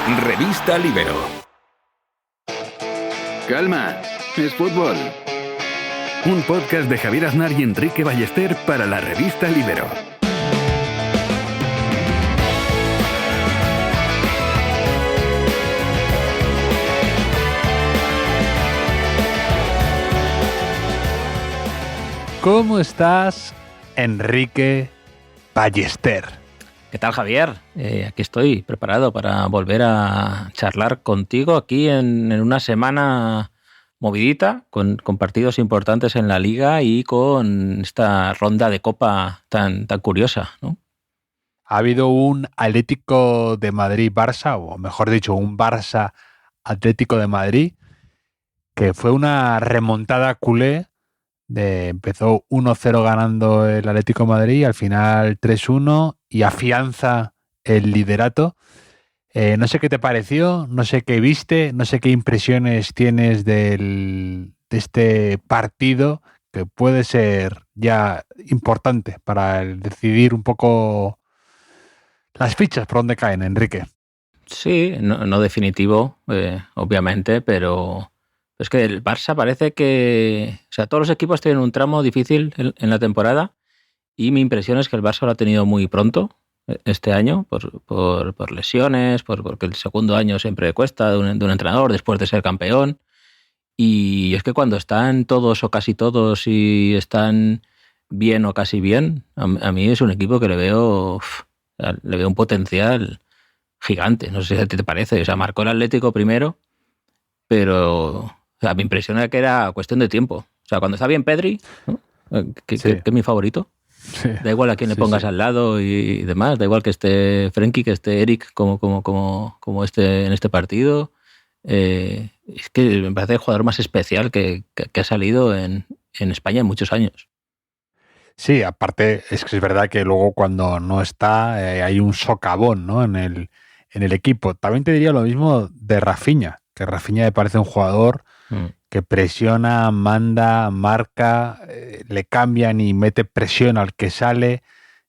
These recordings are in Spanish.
Revista Libero. Calma, es fútbol. Un podcast de Javier Aznar y Enrique Ballester para la Revista Libero. ¿Cómo estás, Enrique Ballester? ¿Qué tal, Javier? Aquí estoy preparado para volver a charlar contigo aquí en una semana movidita, con partidos importantes en la Liga y con esta ronda de Copa tan curiosa, ¿no? Ha habido un Atlético de Madrid-Barça, o mejor dicho, un Barça-Atlético de Madrid, que fue una remontada culé. Empezó 1-0 ganando el Atlético de Madrid y al final 3-1 y afianza el liderato. No sé qué te pareció, no sé qué viste, no sé qué impresiones tienes de este partido que puede ser ya importante para decidir un poco las fichas por dónde caen, Enrique. Sí, no definitivo, obviamente, pero es que el Barça parece que... O sea, todos los equipos tienen un tramo difícil en la temporada y mi impresión es que el Barça lo ha tenido muy pronto este año por lesiones, porque el segundo año siempre cuesta de un entrenador después de ser campeón. Y es que cuando están todos o casi todos y están bien o casi bien, a mí es un equipo que le veo un potencial gigante. No sé si a ti te parece. O sea, marcó el Atlético primero, pero... O sea, me impresiona que era cuestión de tiempo. O sea, cuando está bien Pedri, ¿no? que es mi favorito, sí. Da igual a quién le pongas al lado y demás, da igual que esté Frenkie, que esté Eric como esté en este partido. Es que me parece el jugador más especial que ha salido en España en muchos años. Sí, aparte es que es verdad que luego cuando no está hay un socavón, ¿no? en el equipo. También te diría lo mismo de Rafinha, que Rafinha me parece un jugador que presiona, manda, marca, le cambian y mete presión al que sale,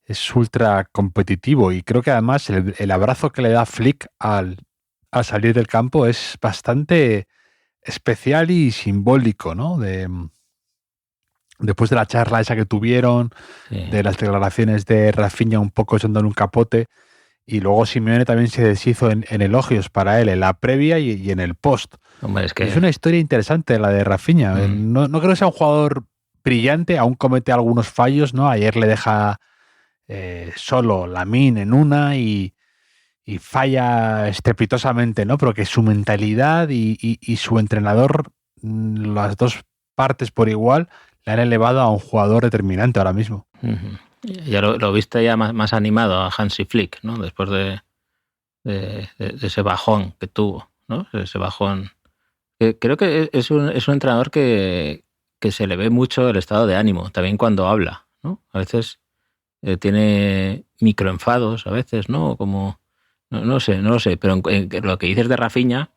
es ultra competitivo y creo que además el abrazo que le da Flick al salir del campo es bastante especial y simbólico, ¿no? Después de la charla esa que tuvieron, de las declaraciones de Rafinha un poco echándole un capote, y luego Simeone también se deshizo en elogios para él en la previa y en el post. Hombre, es una historia interesante la de Rafinha. No creo que sea un jugador brillante, aún comete algunos fallos, ¿no? Ayer le deja solo Lamine en una y falla estrepitosamente, ¿no? Pero que su mentalidad y su entrenador, las dos partes por igual, le han elevado a un jugador determinante ahora mismo. Uh-huh. Ya lo viste ya más animado a Hansi Flick, ¿no? Después de ese bajón que tuvo, ¿no? Ese bajón. Creo que es un entrenador que se le ve mucho el estado de ánimo, también cuando habla, ¿no? A veces tiene microenfados, a veces, ¿no? Como no lo sé, pero lo que dices de Rafinha,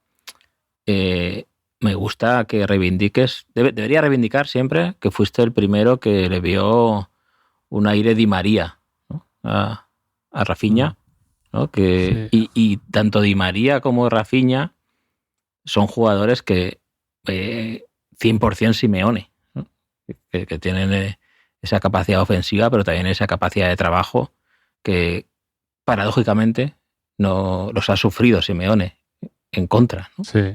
me gusta que reivindiques, debería reivindicar siempre que fuiste el primero que le vio un aire Di María, ¿no? a Rafinha, ¿no? Y tanto Di María como Rafinha son jugadores que 100% Simeone, ¿no? que tienen esa capacidad ofensiva, pero también esa capacidad de trabajo que paradójicamente no los ha sufrido Simeone en contra, ¿no? Sí.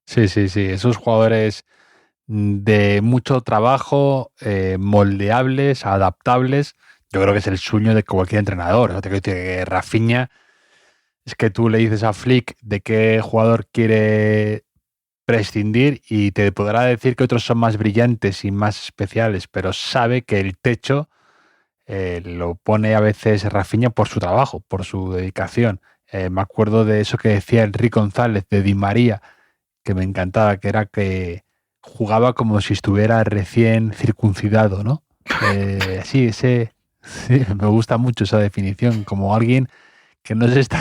Esos jugadores de mucho trabajo, moldeables, adaptables, yo creo que es el sueño de cualquier entrenador. ¿No? Te quiero decir que Rafinha, es que tú le dices a Flick de qué jugador quiere prescindir y te podrá decir que otros son más brillantes y más especiales, pero sabe que el techo lo pone a veces Rafinha por su trabajo, por su dedicación. Me acuerdo de eso que decía Enrique González de Di María, que me encantaba, que era que jugaba como si estuviera recién circuncidado, ¿no? Sí, me gusta mucho esa definición, como alguien que no se está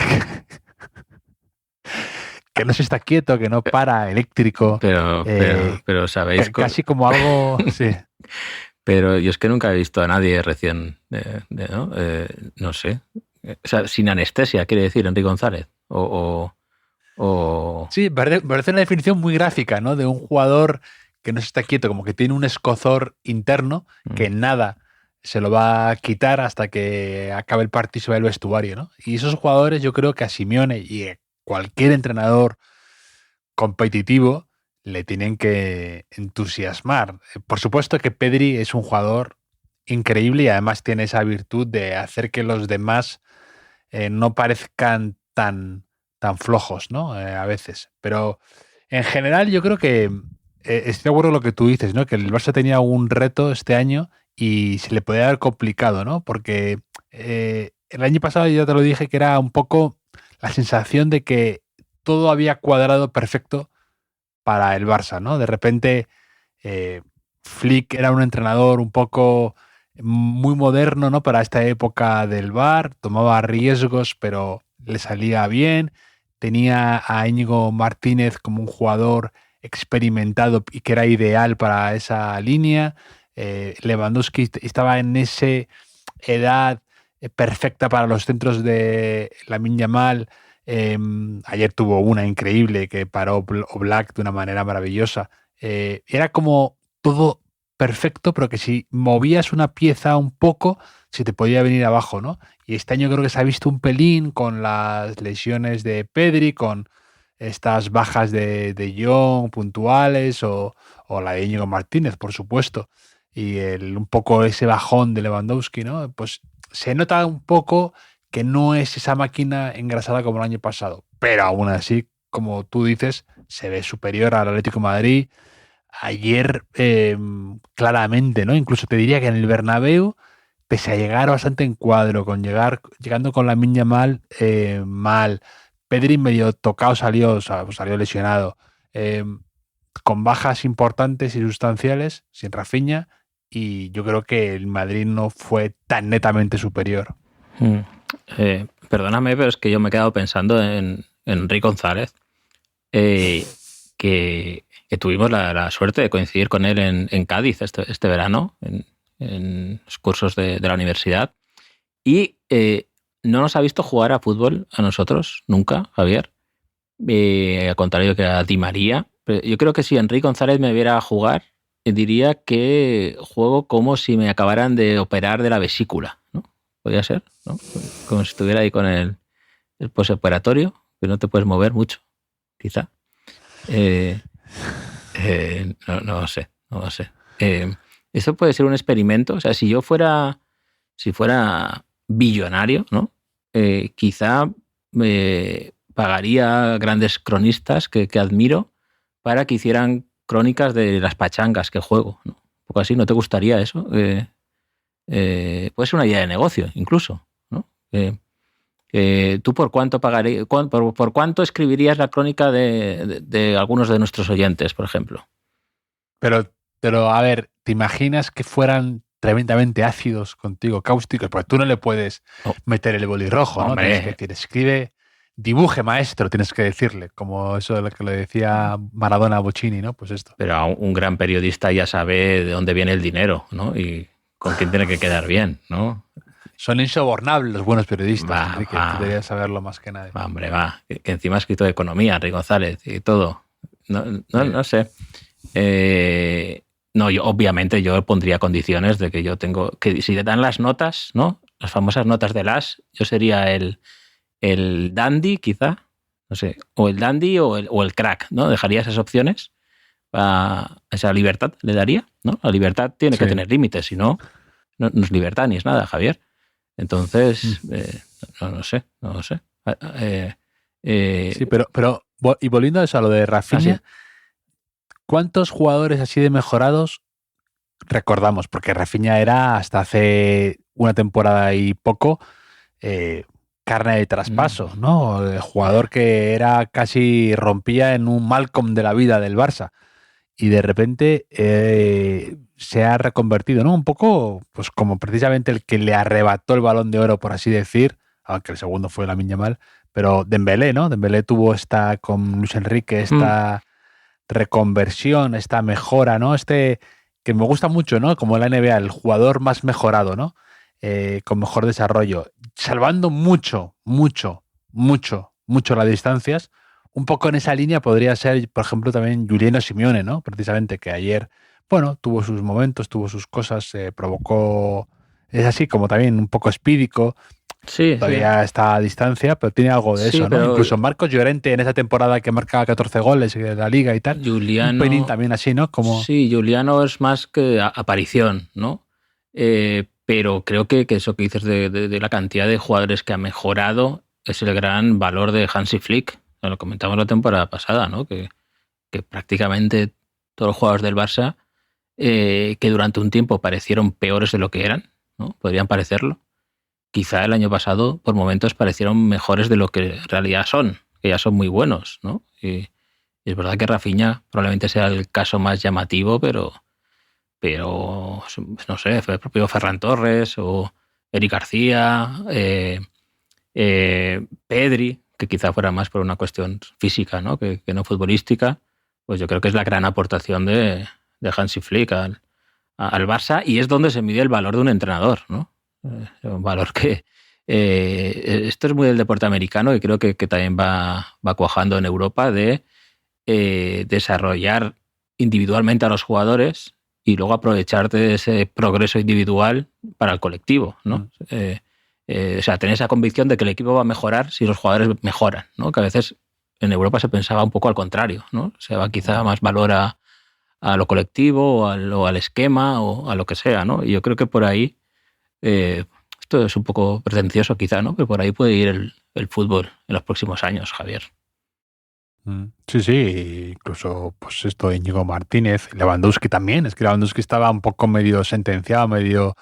quieto, que no para, eléctrico. Pero sabéis... Casi como algo... Sí. Pero yo es que nunca he visto a nadie recién, ¿no? No sé. O sea, sin anestesia, quiere decir Enrique González. O O... Sí, parece una definición muy gráfica, ¿no? De un jugador que no se está quieto, como que tiene un escozor interno que nada se lo va a quitar hasta que acabe el partido y se va el vestuario, ¿no? Y esos jugadores yo creo que a Simeone y a cualquier entrenador competitivo le tienen que entusiasmar. Por supuesto que Pedri es un jugador increíble y además tiene esa virtud de hacer que los demás no parezcan tan flojos, ¿no? A veces. Pero en general yo creo que estoy de acuerdo con lo que tú dices, ¿no? Que el Barça tenía un reto este año y se le podía haber complicado, ¿no? Porque el año pasado ya te lo dije que era un poco la sensación de que todo había cuadrado perfecto para el Barça, ¿no? De repente Flick era un entrenador un poco muy moderno, ¿no? Para esta época del VAR, tomaba riesgos, pero le salía bien. Tenía a Íñigo Martínez como un jugador experimentado y que era ideal para esa línea. Lewandowski estaba en esa edad perfecta para los centros de Lamine Yamal. Ayer tuvo una increíble que paró Oblak de una manera maravillosa. Era como todo perfecto, pero que si movías una pieza un poco, se te podía venir abajo, ¿no? Y este año creo que se ha visto un pelín con las lesiones de Pedri, con estas bajas de Jong puntuales o la de Íñigo Martínez, por supuesto, y un poco ese bajón de Lewandowski, ¿no? Pues se nota un poco que no es esa máquina engrasada como el año pasado, pero aún así, como tú dices, se ve superior al Atlético de Madrid. Ayer, claramente, ¿no? Incluso te diría que en el Bernabéu, pese a llegar bastante en cuadro, llegando con Lamine Yamal mal, Pedri medio tocado salió lesionado, con bajas importantes y sustanciales, sin Rafinha, y yo creo que el Madrid no fue tan netamente superior. Perdóname, pero es que yo me he quedado pensando en Enrique González, que tuvimos la suerte de coincidir con él en Cádiz este verano, en los cursos de la universidad, y no nos ha visto jugar a fútbol a nosotros nunca, Javier, al contrario que a Di María. Pero yo creo que si Enrique González me viera jugar, diría que juego como si me acabaran de operar de la vesícula, ¿no? Podría ser, ¿no? Como si estuviera ahí con el postoperatorio, que no te puedes mover mucho, quizá. No lo sé. Eso puede ser un experimento. O sea, si fuera billonario, ¿no? Quizá me pagaría grandes cronistas que admiro para que hicieran crónicas de las pachangas que juego, ¿no? Un poco así, ¿no te gustaría eso? Puede ser una idea de negocio, incluso, ¿no? ¿Tú por cuánto pagarías, por cuánto escribirías la crónica de algunos de nuestros oyentes, por ejemplo? Pero a ver, ¿te imaginas que fueran tremendamente ácidos contigo, cáusticos? Porque tú no le puedes meter el bolirrojo, ¿no? Hombre. Tienes que decir, escribe, dibuje, maestro, tienes que decirle, como eso de lo que le decía Maradona a Bocini, ¿no? Pues esto. Pero un gran periodista ya sabe de dónde viene el dinero, ¿no? Y con quién tiene que quedar bien, ¿no? Son insobornables los buenos periodistas, Enrique. Tú deberías saberlo más que nadie. Hombre, que encima ha escrito de economía, Enrique González, y todo. No sé. No, obviamente yo pondría condiciones de que yo tengo... Que si te dan las notas, ¿no? Las famosas notas de yo sería el dandy, quizá. No sé. O el dandy o el crack, ¿no? Dejaría esas opciones. Esa libertad le daría, ¿no? La libertad tiene que tener límites, si no es libertad ni es nada, Javier. Entonces, no sé. Sí, pero y volviendo a eso, a lo de Rafinha, ¿cuántos jugadores así de mejorados recordamos? Porque Rafinha era hasta hace una temporada y poco carne de traspaso, ¿no? El jugador que era casi rompía en un Malcolm de la vida del Barça. Y de repente se ha reconvertido, ¿no? Un poco, pues como precisamente el que le arrebató el Balón de Oro, por así decir, aunque el segundo fue Lamine Yamal, pero Dembélé, ¿no? Dembélé tuvo con Luis Enrique esta reconversión, esta mejora, ¿no? Que me gusta mucho, ¿no? Como la NBA, el jugador más mejorado, ¿no? Con mejor desarrollo, salvando mucho las distancias. un poco en esa línea podría ser, por ejemplo, también Giuliano Simeone, ¿no? Precisamente, que ayer, bueno, tuvo sus momentos, tuvo sus cosas, provocó, es así como también un poco espídico, Sí, todavía está a distancia, pero tiene algo de sí, eso, ¿no? pero Incluso Marcos Llorente en esa temporada que marcaba 14 goles en la liga y tal, un pelín Giuliano, también así, ¿no? Como, sí, Giuliano es más que aparición, ¿no? Pero creo que eso que dices de la cantidad de jugadores que ha mejorado es el gran valor de Hansi Flick. Lo comentamos la temporada pasada, ¿no? Que prácticamente todos los jugadores del Barça, que durante un tiempo parecieron peores de lo que eran, ¿no? Podrían parecerlo. Quizá el año pasado, por momentos, parecieron mejores de lo que en realidad son, que ya son muy buenos, ¿no? Y es verdad que Rafinha probablemente sea el caso más llamativo, pero no sé, fue el propio Ferran Torres o Eric García, Pedri, que quizá fuera más por una cuestión física, ¿no? Que no futbolística, pues yo creo que es la gran aportación de Hansi Flick al Barça, y es donde se mide el valor de un entrenador, ¿no? Un valor que esto es muy del deporte americano y creo que también va cuajando en Europa, de desarrollar individualmente a los jugadores y luego aprovecharte de ese progreso individual para el colectivo, ¿no? O sea, tener esa convicción de que el equipo va a mejorar si los jugadores mejoran, ¿no? Que a veces en Europa se pensaba un poco al contrario, ¿no? Se va quizá más valor a lo colectivo o al esquema o a lo que sea, ¿no? Y yo creo que por ahí, esto es un poco pretencioso quizá, ¿no? Pero por ahí puede ir el fútbol en los próximos años, Javier. Sí, sí, incluso pues esto, Íñigo Martínez, Lewandowski también, es que Lewandowski estaba un poco medio sentenciado, medio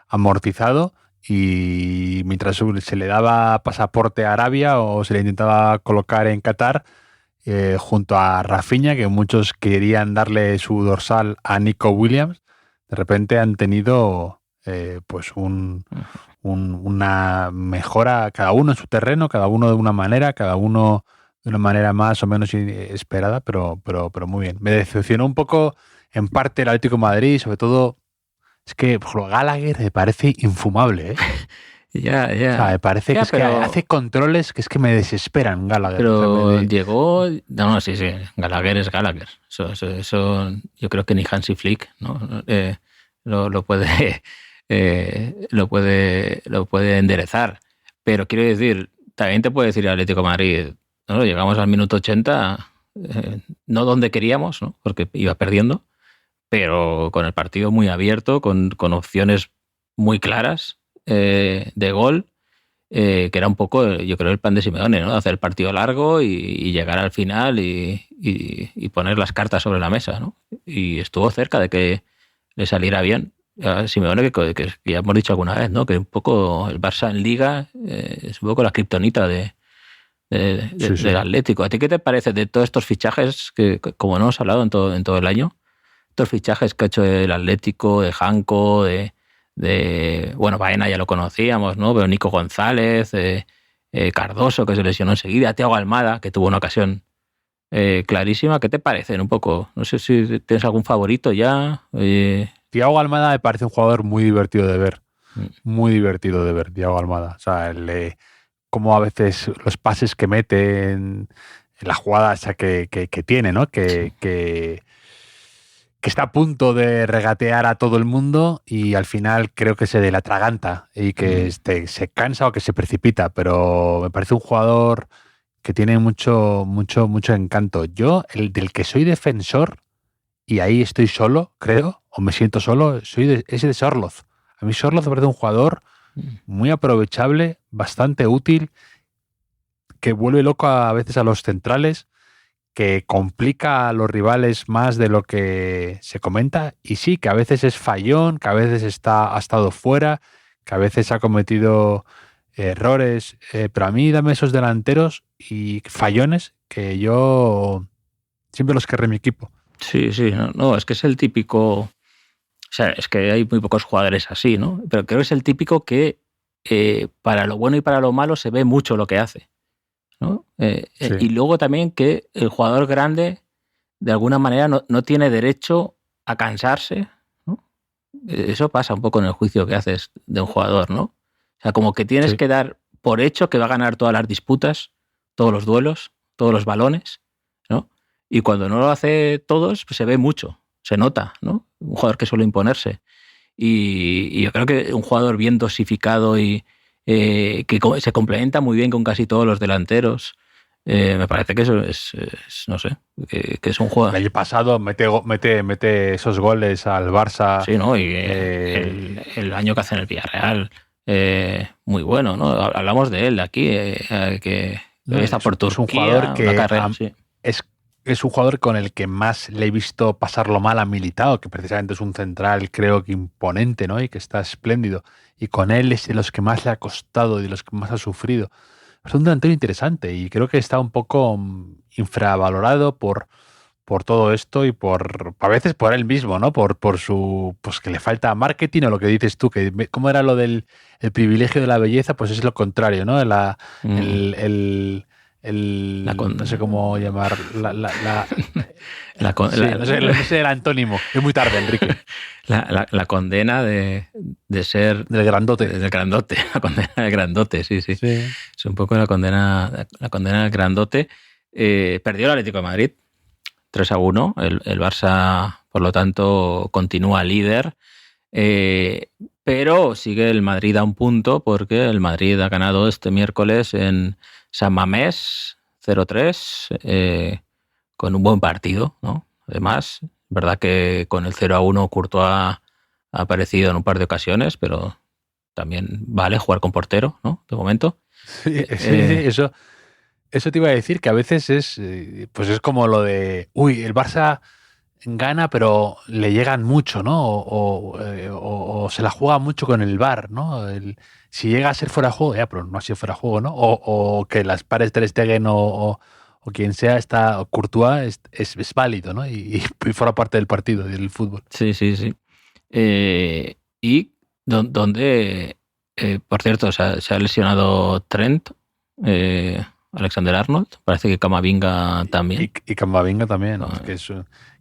amortizado, y mientras se le daba pasaporte a Arabia o se le intentaba colocar en Qatar, junto a Rafinha, que muchos querían darle su dorsal a Nico Williams, de repente han tenido pues una mejora, cada uno en su terreno, cada uno de una manera, cada uno de una manera más o menos esperada, pero muy bien. Me decepcionó un poco en parte el Atlético de Madrid, sobre todo es que por ejemplo, Gallagher me parece infumable, ¿eh? Ya. O sea, me parece que es que hace controles que es que me desesperan, Gallagher. Pero O sea, llegó... No, sí, Gallagher es Gallagher. Eso yo creo que ni Hansi Flick, ¿no? Lo puede lo puede enderezar. Pero quiero decir, también te puede decir el Atlético de Madrid, ¿no? Llegamos al minuto 80, no donde queríamos, ¿no? Porque iba perdiendo, pero con el partido muy abierto, con opciones muy claras de gol, que era un poco, yo creo, el plan de Simeone, ¿no? Hacer el partido largo y llegar al final y poner las cartas sobre la mesa, ¿no? Y estuvo cerca de que le saliera bien. A Simeone, que ya hemos dicho alguna vez, ¿no? Que un poco el Barça en Liga es un poco la kriptonita del Atlético. ¿A ti qué te parece de todos estos fichajes que, como no hemos hablado en todo el año, estos fichajes que ha hecho el Atlético, de Janko, bueno, Baena ya lo conocíamos, ¿no? Pero Nico González, Cardoso, que se lesionó enseguida, Thiago Almada, que tuvo una ocasión clarísima? ¿Qué te parecen un poco? No sé si tienes algún favorito ya. Thiago Almada me parece un jugador muy divertido de ver. Muy divertido de ver, Thiago Almada. O sea, como a veces los pases que mete en la jugada esa que tiene, ¿no? Que está a punto de regatear a todo el mundo y al final creo que se le atraganta y que se cansa o que se precipita, pero me parece un jugador que tiene mucho encanto. Yo, el del que soy defensor, y ahí estoy solo, creo, o me siento solo, ese de Sorloth. A mí Sorloth me parece un jugador muy aprovechable, bastante útil, que vuelve loco a veces a los centrales, que complica a los rivales más de lo que se comenta, y sí, que a veces es fallón, que a veces ha estado fuera, que a veces ha cometido errores, pero a mí dame esos delanteros y fallones que yo siempre los querré en mi equipo. Sí, no, es que es el típico... O sea, es que hay muy pocos jugadores así, ¿no? Pero creo que es el típico que para lo bueno y para lo malo se ve mucho lo que hace, ¿no? Sí. Y luego también que el jugador grande de alguna manera no tiene derecho a cansarse, ¿no? Eso pasa un poco en el juicio que haces de un jugador, ¿no? O sea, como que tienes que dar por hecho que va a ganar todas las disputas, todos los duelos, todos los balones, ¿no? Y cuando no lo hace todos, pues se ve mucho, se nota, ¿no? Un jugador que suele imponerse. Y yo creo que un jugador bien dosificado y que se complementa muy bien con casi todos los delanteros. Me parece que eso es no sé, que es un jugador. El año pasado mete esos goles al Barça. Sí, ¿no? Y el año que hace en el Villarreal, muy bueno, ¿no? Hablamos de él aquí, que está por Turquía. Es un jugador que carrera, sí. es un jugador con el que más le he visto pasarlo mal a Militao, que precisamente es un central, creo que imponente, ¿no? Y que está espléndido. Y con él es de los que más le ha costado y de los que más ha sufrido. Es un delantero interesante y creo que está un poco infravalorado por todo esto y a veces por él mismo, ¿no? Por su, pues que le falta marketing o lo que dices tú, ¿cómo era lo del el privilegio de la belleza? Pues es lo contrario, ¿no? No sé cómo llamar, no sé el antónimo, es muy tarde, Enrique. La condena de ser... Del grandote. Del grandote, la condena del grandote, sí. Es un poco la condena del grandote. Perdió el Atlético de Madrid 3-1. El Barça, por lo tanto, continúa líder. Pero sigue el Madrid a un punto porque el Madrid ha ganado este miércoles en San Mamés 0-3 con un buen partido, ¿no? Además, verdad que con el 0-1 Courtois ha aparecido en un par de ocasiones, pero también vale jugar con portero, ¿no? De momento. Sí, eso te iba a decir, que a veces es como lo de, el Barça gana, pero le llegan mucho, ¿no? O se la juega mucho con el VAR, ¿no? Si llega a ser fuera de juego, pero no ha sido fuera de juego, ¿no? O que las pares Ter Stegen o quien sea, Courtois es válido, ¿no? Y forma parte del partido, del fútbol. Sí. Y donde, por cierto, se ha lesionado Trent, Alexander-Arnold, parece que Camavinga también. Y Camavinga también, ¿no?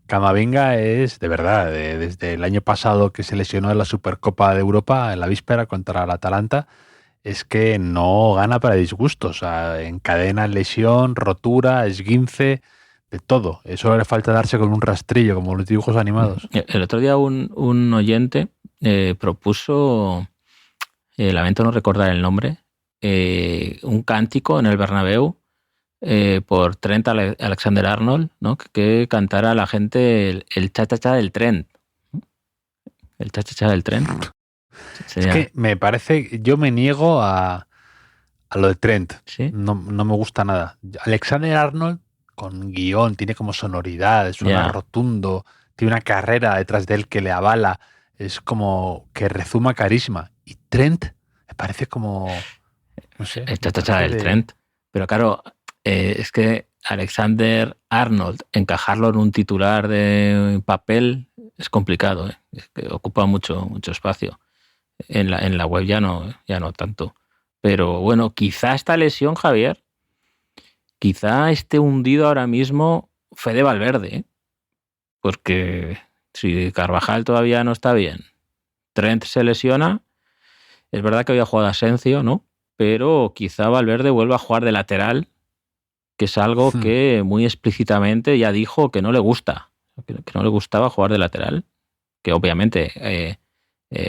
Camavinga es, de verdad, desde el año pasado que se lesionó en la Supercopa de Europa, en la víspera contra el Atalanta, es que no gana para disgusto. O sea, encadena lesión, rotura, esguince, de todo. Eso le falta darse con un rastrillo, como los dibujos animados. El otro día un oyente propuso, lamento no recordar el nombre, un cántico en el Bernabéu por Trent Alexander-Arnold, ¿no? Que cantara a la gente el cha-cha-cha del Trent. El cha-cha-cha del Trent. Es que me parece, yo me niego a lo de Trent. ¿Sí? No me gusta nada. Alexander-Arnold con guión, tiene como sonoridad, es rotundo, tiene una carrera detrás de él que le avala, es como que rezuma carisma. Y Trent me parece como, no sé. El cha-cha-cha del Trent. Pero claro, es que Alexander-Arnold, encajarlo en un titular de papel es complicado, ¿eh? Es que ocupa mucho espacio. En la web ya no tanto. Pero bueno, quizá esta lesión, Javier, quizá esté hundido ahora mismo Fede Valverde, ¿eh? Porque si Carvajal todavía no está bien, Trent se lesiona, es verdad que había jugado Asensio, ¿no? Pero quizá Valverde vuelva a jugar de lateral, que es algo que muy explícitamente ya dijo que no le gusta, que no le gustaba jugar de lateral, que obviamente,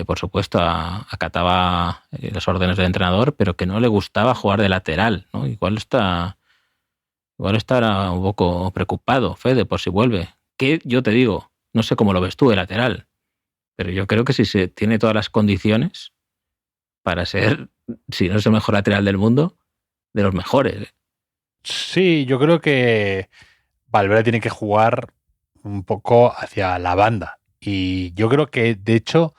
por supuesto, acataba las órdenes del entrenador, pero que no le gustaba jugar de lateral, ¿no? Igual estará un poco preocupado, Fede, por si vuelve. Que yo te digo, no sé cómo lo ves tú de lateral, pero yo creo que si se tiene todas las condiciones para ser, si no es el mejor lateral del mundo, de los mejores. Sí, yo creo que Valverde tiene que jugar un poco hacia la banda. Y yo creo que, de hecho,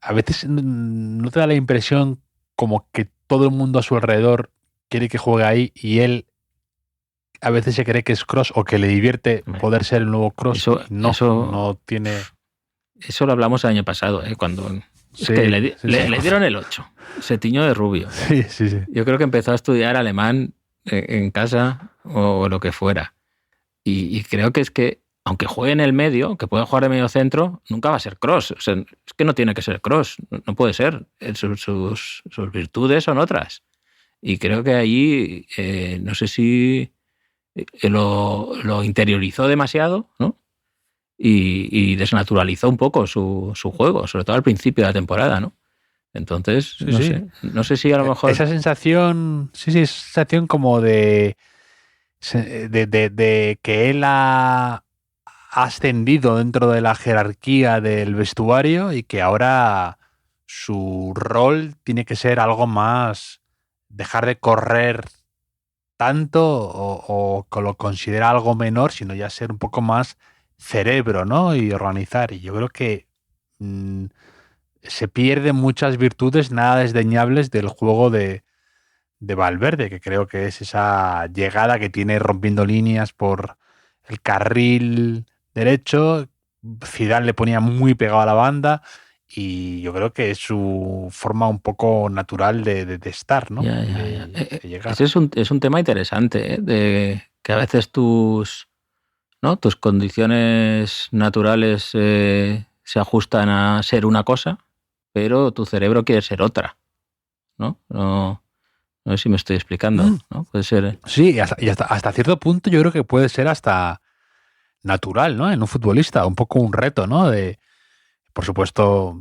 a veces no te da la impresión como que todo el mundo a su alrededor quiere que juegue ahí y él a veces se cree que es Kroos o que le divierte poder ser el nuevo Kroos. No tiene... Eso lo hablamos el año pasado, cuando le dieron el 8. Se tiñó de rubio. Sí. Yo creo que empezó a estudiar alemán en casa o lo que fuera. Y creo que es que, aunque juegue en el medio, que pueda jugar de medio centro, nunca va a ser Kroos. O sea, es que no tiene que ser Kroos. No puede ser. Sus virtudes son otras. Y creo que allí, no sé si lo interiorizó demasiado, ¿no? Y desnaturalizó un poco su juego, sobre todo al principio de la temporada, ¿no? Entonces, no sé si a lo mejor... Esa sensación, esa sensación como de que él ha ascendido dentro de la jerarquía del vestuario y que ahora su rol tiene que ser algo más, dejar de correr tanto o que lo considera algo menor, sino ya ser un poco más cerebro, ¿no? Y organizar. Y yo creo que se pierden muchas virtudes nada desdeñables del juego de Valverde, que creo que es esa llegada que tiene rompiendo líneas por el carril derecho. Zidane le ponía muy pegado a la banda y yo creo que es su forma un poco natural de estar, ¿no? De llegar. Ese es un tema interesante, ¿eh? De que a veces tus condiciones naturales se ajustan a ser una cosa, pero tu cerebro quiere ser otra, ¿no? No sé si me estoy explicando, ¿no? Puede ser... Sí, y hasta cierto punto yo creo que puede ser hasta natural, ¿no? En un futbolista, un poco un reto, ¿no? De, por supuesto,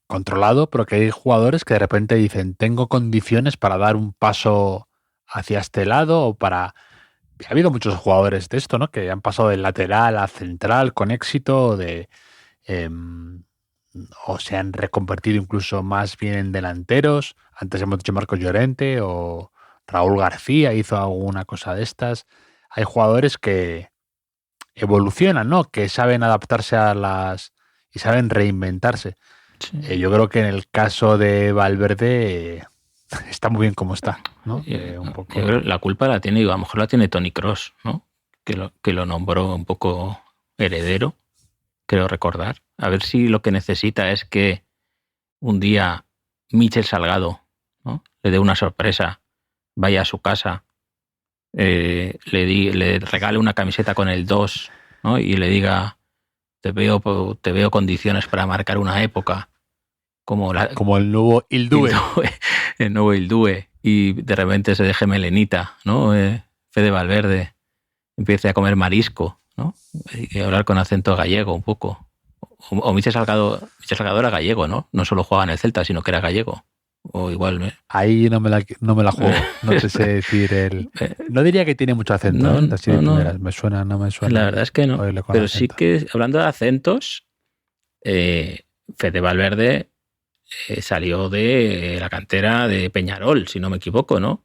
controlado, pero que hay jugadores que de repente dicen, tengo condiciones para dar un paso hacia este lado o para... Ha habido muchos jugadores de esto, ¿no? Que han pasado del lateral a central con éxito, o se han reconvertido incluso más bien en delanteros. Antes hemos dicho Marcos Llorente o Raúl García hizo alguna cosa de estas. Hay jugadores que evolucionan, ¿no? Que saben adaptarse y saben reinventarse. Sí. Yo creo que en el caso de Valverde está muy bien como está, ¿no? Un poco... Yo creo que la culpa la tiene, a lo mejor la tiene Toni Kroos, ¿no? Que lo nombró un poco heredero, creo recordar. A ver si lo que necesita es que un día Michel Salgado, ¿no? Le dé una sorpresa, vaya a su casa, le regale una camiseta con el 2, ¿no? Y le diga, te veo condiciones para marcar una época, como el nuevo Ildue. El nuevo Ildue, y de repente se deje melenita, ¿no? Fede Valverde empiece a comer marisco, ¿no? Y hablar con acento gallego un poco. O Michel Salgado era gallego, ¿no? No solo jugaba en el Celta, sino que era gallego. O igual... Ahí no me la juego. No te sé decir no diría que tiene mucho acento. No. Me suena, no me suena. La verdad es que no. Pero sí que, hablando de acentos, Fede Valverde salió de la cantera de Peñarol, si no me equivoco, ¿no?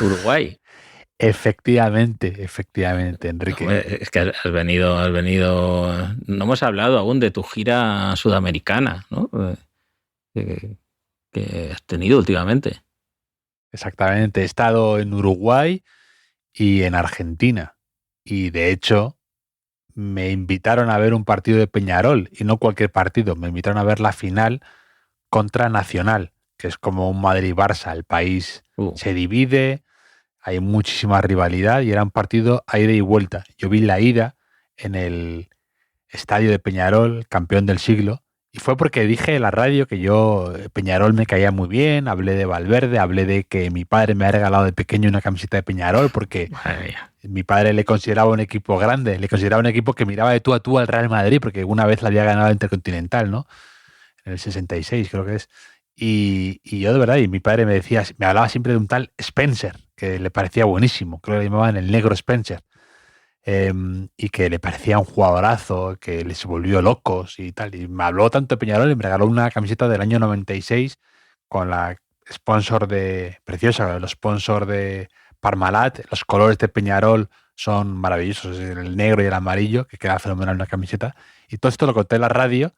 Uruguay. Efectivamente, Enrique. Es que has venido... No hemos hablado aún de tu gira sudamericana, ¿no? Que has tenido últimamente. Exactamente. He estado en Uruguay y en Argentina. Y de hecho, me invitaron a ver un partido de Peñarol. Y no cualquier partido. Me invitaron a ver la final contra Nacional, que es como un Madrid-Barça. El país se divide... Hay muchísima rivalidad y era un partido a ida y vuelta. Yo vi la ida en el estadio de Peñarol, campeón del siglo, y fue porque dije en la radio que Peñarol me caía muy bien, hablé de Valverde, hablé de que mi padre me ha regalado de pequeño una camiseta de Peñarol porque mi padre le consideraba un equipo grande, le consideraba un equipo que miraba de tú a tú al Real Madrid porque una vez la había ganado el Intercontinental, ¿no? En el 66 creo que es. Y yo de verdad, y mi padre me hablaba siempre de un tal Spencer, que le parecía buenísimo, creo que le llamaban el negro Spencer, y que le parecía un jugadorazo, que les volvió locos y tal. Y me habló tanto de Peñarol y me regaló una camiseta del año 96 con la sponsor preciosa, los sponsor de Parmalat. Los colores de Peñarol son maravillosos, el negro y el amarillo, que queda fenomenal en la camiseta. Y todo esto lo conté en la radio.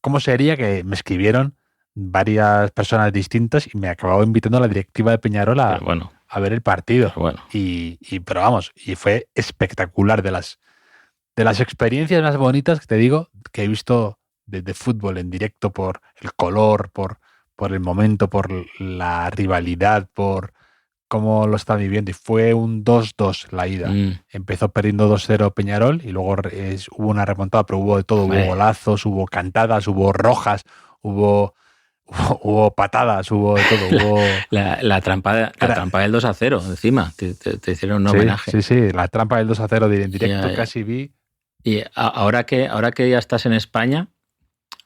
¿Cómo sería que me escribieron varias personas distintas y me acababa invitando a la directiva de Peñarol a ver el partido? Pero vamos, y fue espectacular, de las experiencias más bonitas que te digo que he visto de fútbol en directo, por el color, por el momento, por la rivalidad, por cómo lo está viviendo. Y fue un 2-2 la ida. Empezó perdiendo 2-0 Peñarol y luego hubo una remontada, pero hubo de todo. Hubo golazos, hubo cantadas, hubo rojas, hubo hubo patadas, hubo de todo. Hubo... La trampa del 2-0 encima. Te hicieron un homenaje. Sí, la trampa del 2-0 en directo casi vi. Y ahora que ya estás en España,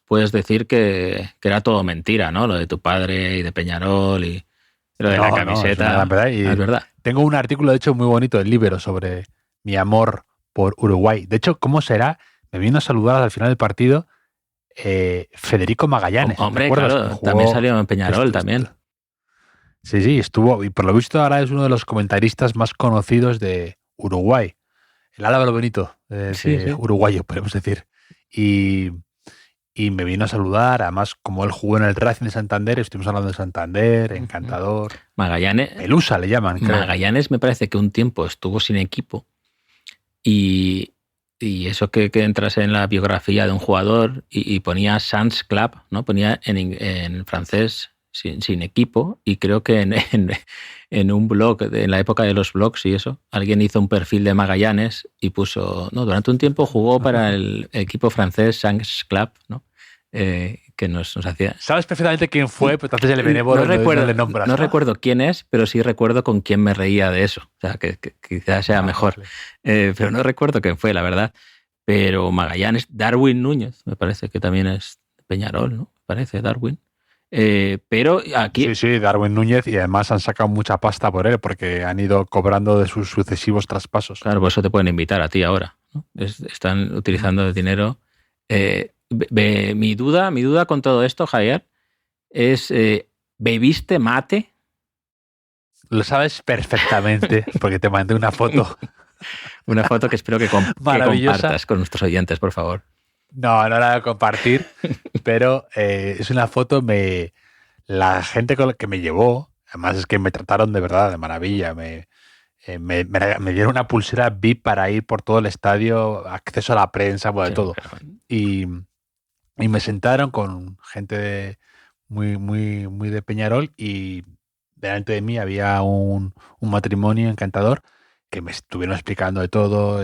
puedes decir que era todo mentira, ¿no? Lo de tu padre y de Peñarol y lo de la camiseta. Es verdad. Tengo un artículo, de hecho, muy bonito del Libero sobre mi amor por Uruguay. De hecho, ¿cómo será? Me vino a saludar al final del partido Federico Magallanes. Hombre, claro, también salió en Peñarol también. Sí, estuvo, y por lo visto ahora es uno de los comentaristas más conocidos de Uruguay. El Álvaro Benito, uruguayo, podemos decir. Y me vino a saludar, además, como él jugó en el Racing de Santander, estuvimos hablando de Santander, encantador. Magallanes. Pelusa le llaman, creo. Magallanes me parece que un tiempo estuvo sin equipo y eso que entras en la biografía de un jugador y ponía Sans Club, ¿no? Ponía en francés sin equipo, y creo que en un blog, en la época de los blogs y eso, alguien hizo un perfil de Magallanes y puso, no, durante un tiempo jugó para el equipo francés Sans Club, ¿no? Que nos hacía... ¿Sabes perfectamente quién fue? Pero entonces el benévolo no recuerdo quién es, pero sí recuerdo con quién me reía de eso. O sea, que quizás sea mejor. Pero no recuerdo quién fue, la verdad. Pero Magallanes, Darwin Núñez, me parece que también es Peñarol, ¿no? Me parece, Darwin. Pero aquí... Sí, Darwin Núñez, y además han sacado mucha pasta por él porque han ido cobrando de sus sucesivos traspasos. Claro, por eso te pueden invitar a ti ahora, ¿no? Están utilizando el dinero... mi duda con todo esto, Javier, es ¿bebiste mate? Lo sabes perfectamente porque te mandé una foto. Una foto que espero que compartas con nuestros oyentes, por favor. No la voy a compartir, pero es una foto, la gente con la que me llevó, además es que me trataron de verdad de maravilla, me dieron una pulsera VIP para ir por todo el estadio, acceso a la prensa, de todo. Y me sentaron con gente muy de Peñarol, y delante de mí había un matrimonio encantador que me estuvieron explicando de todo,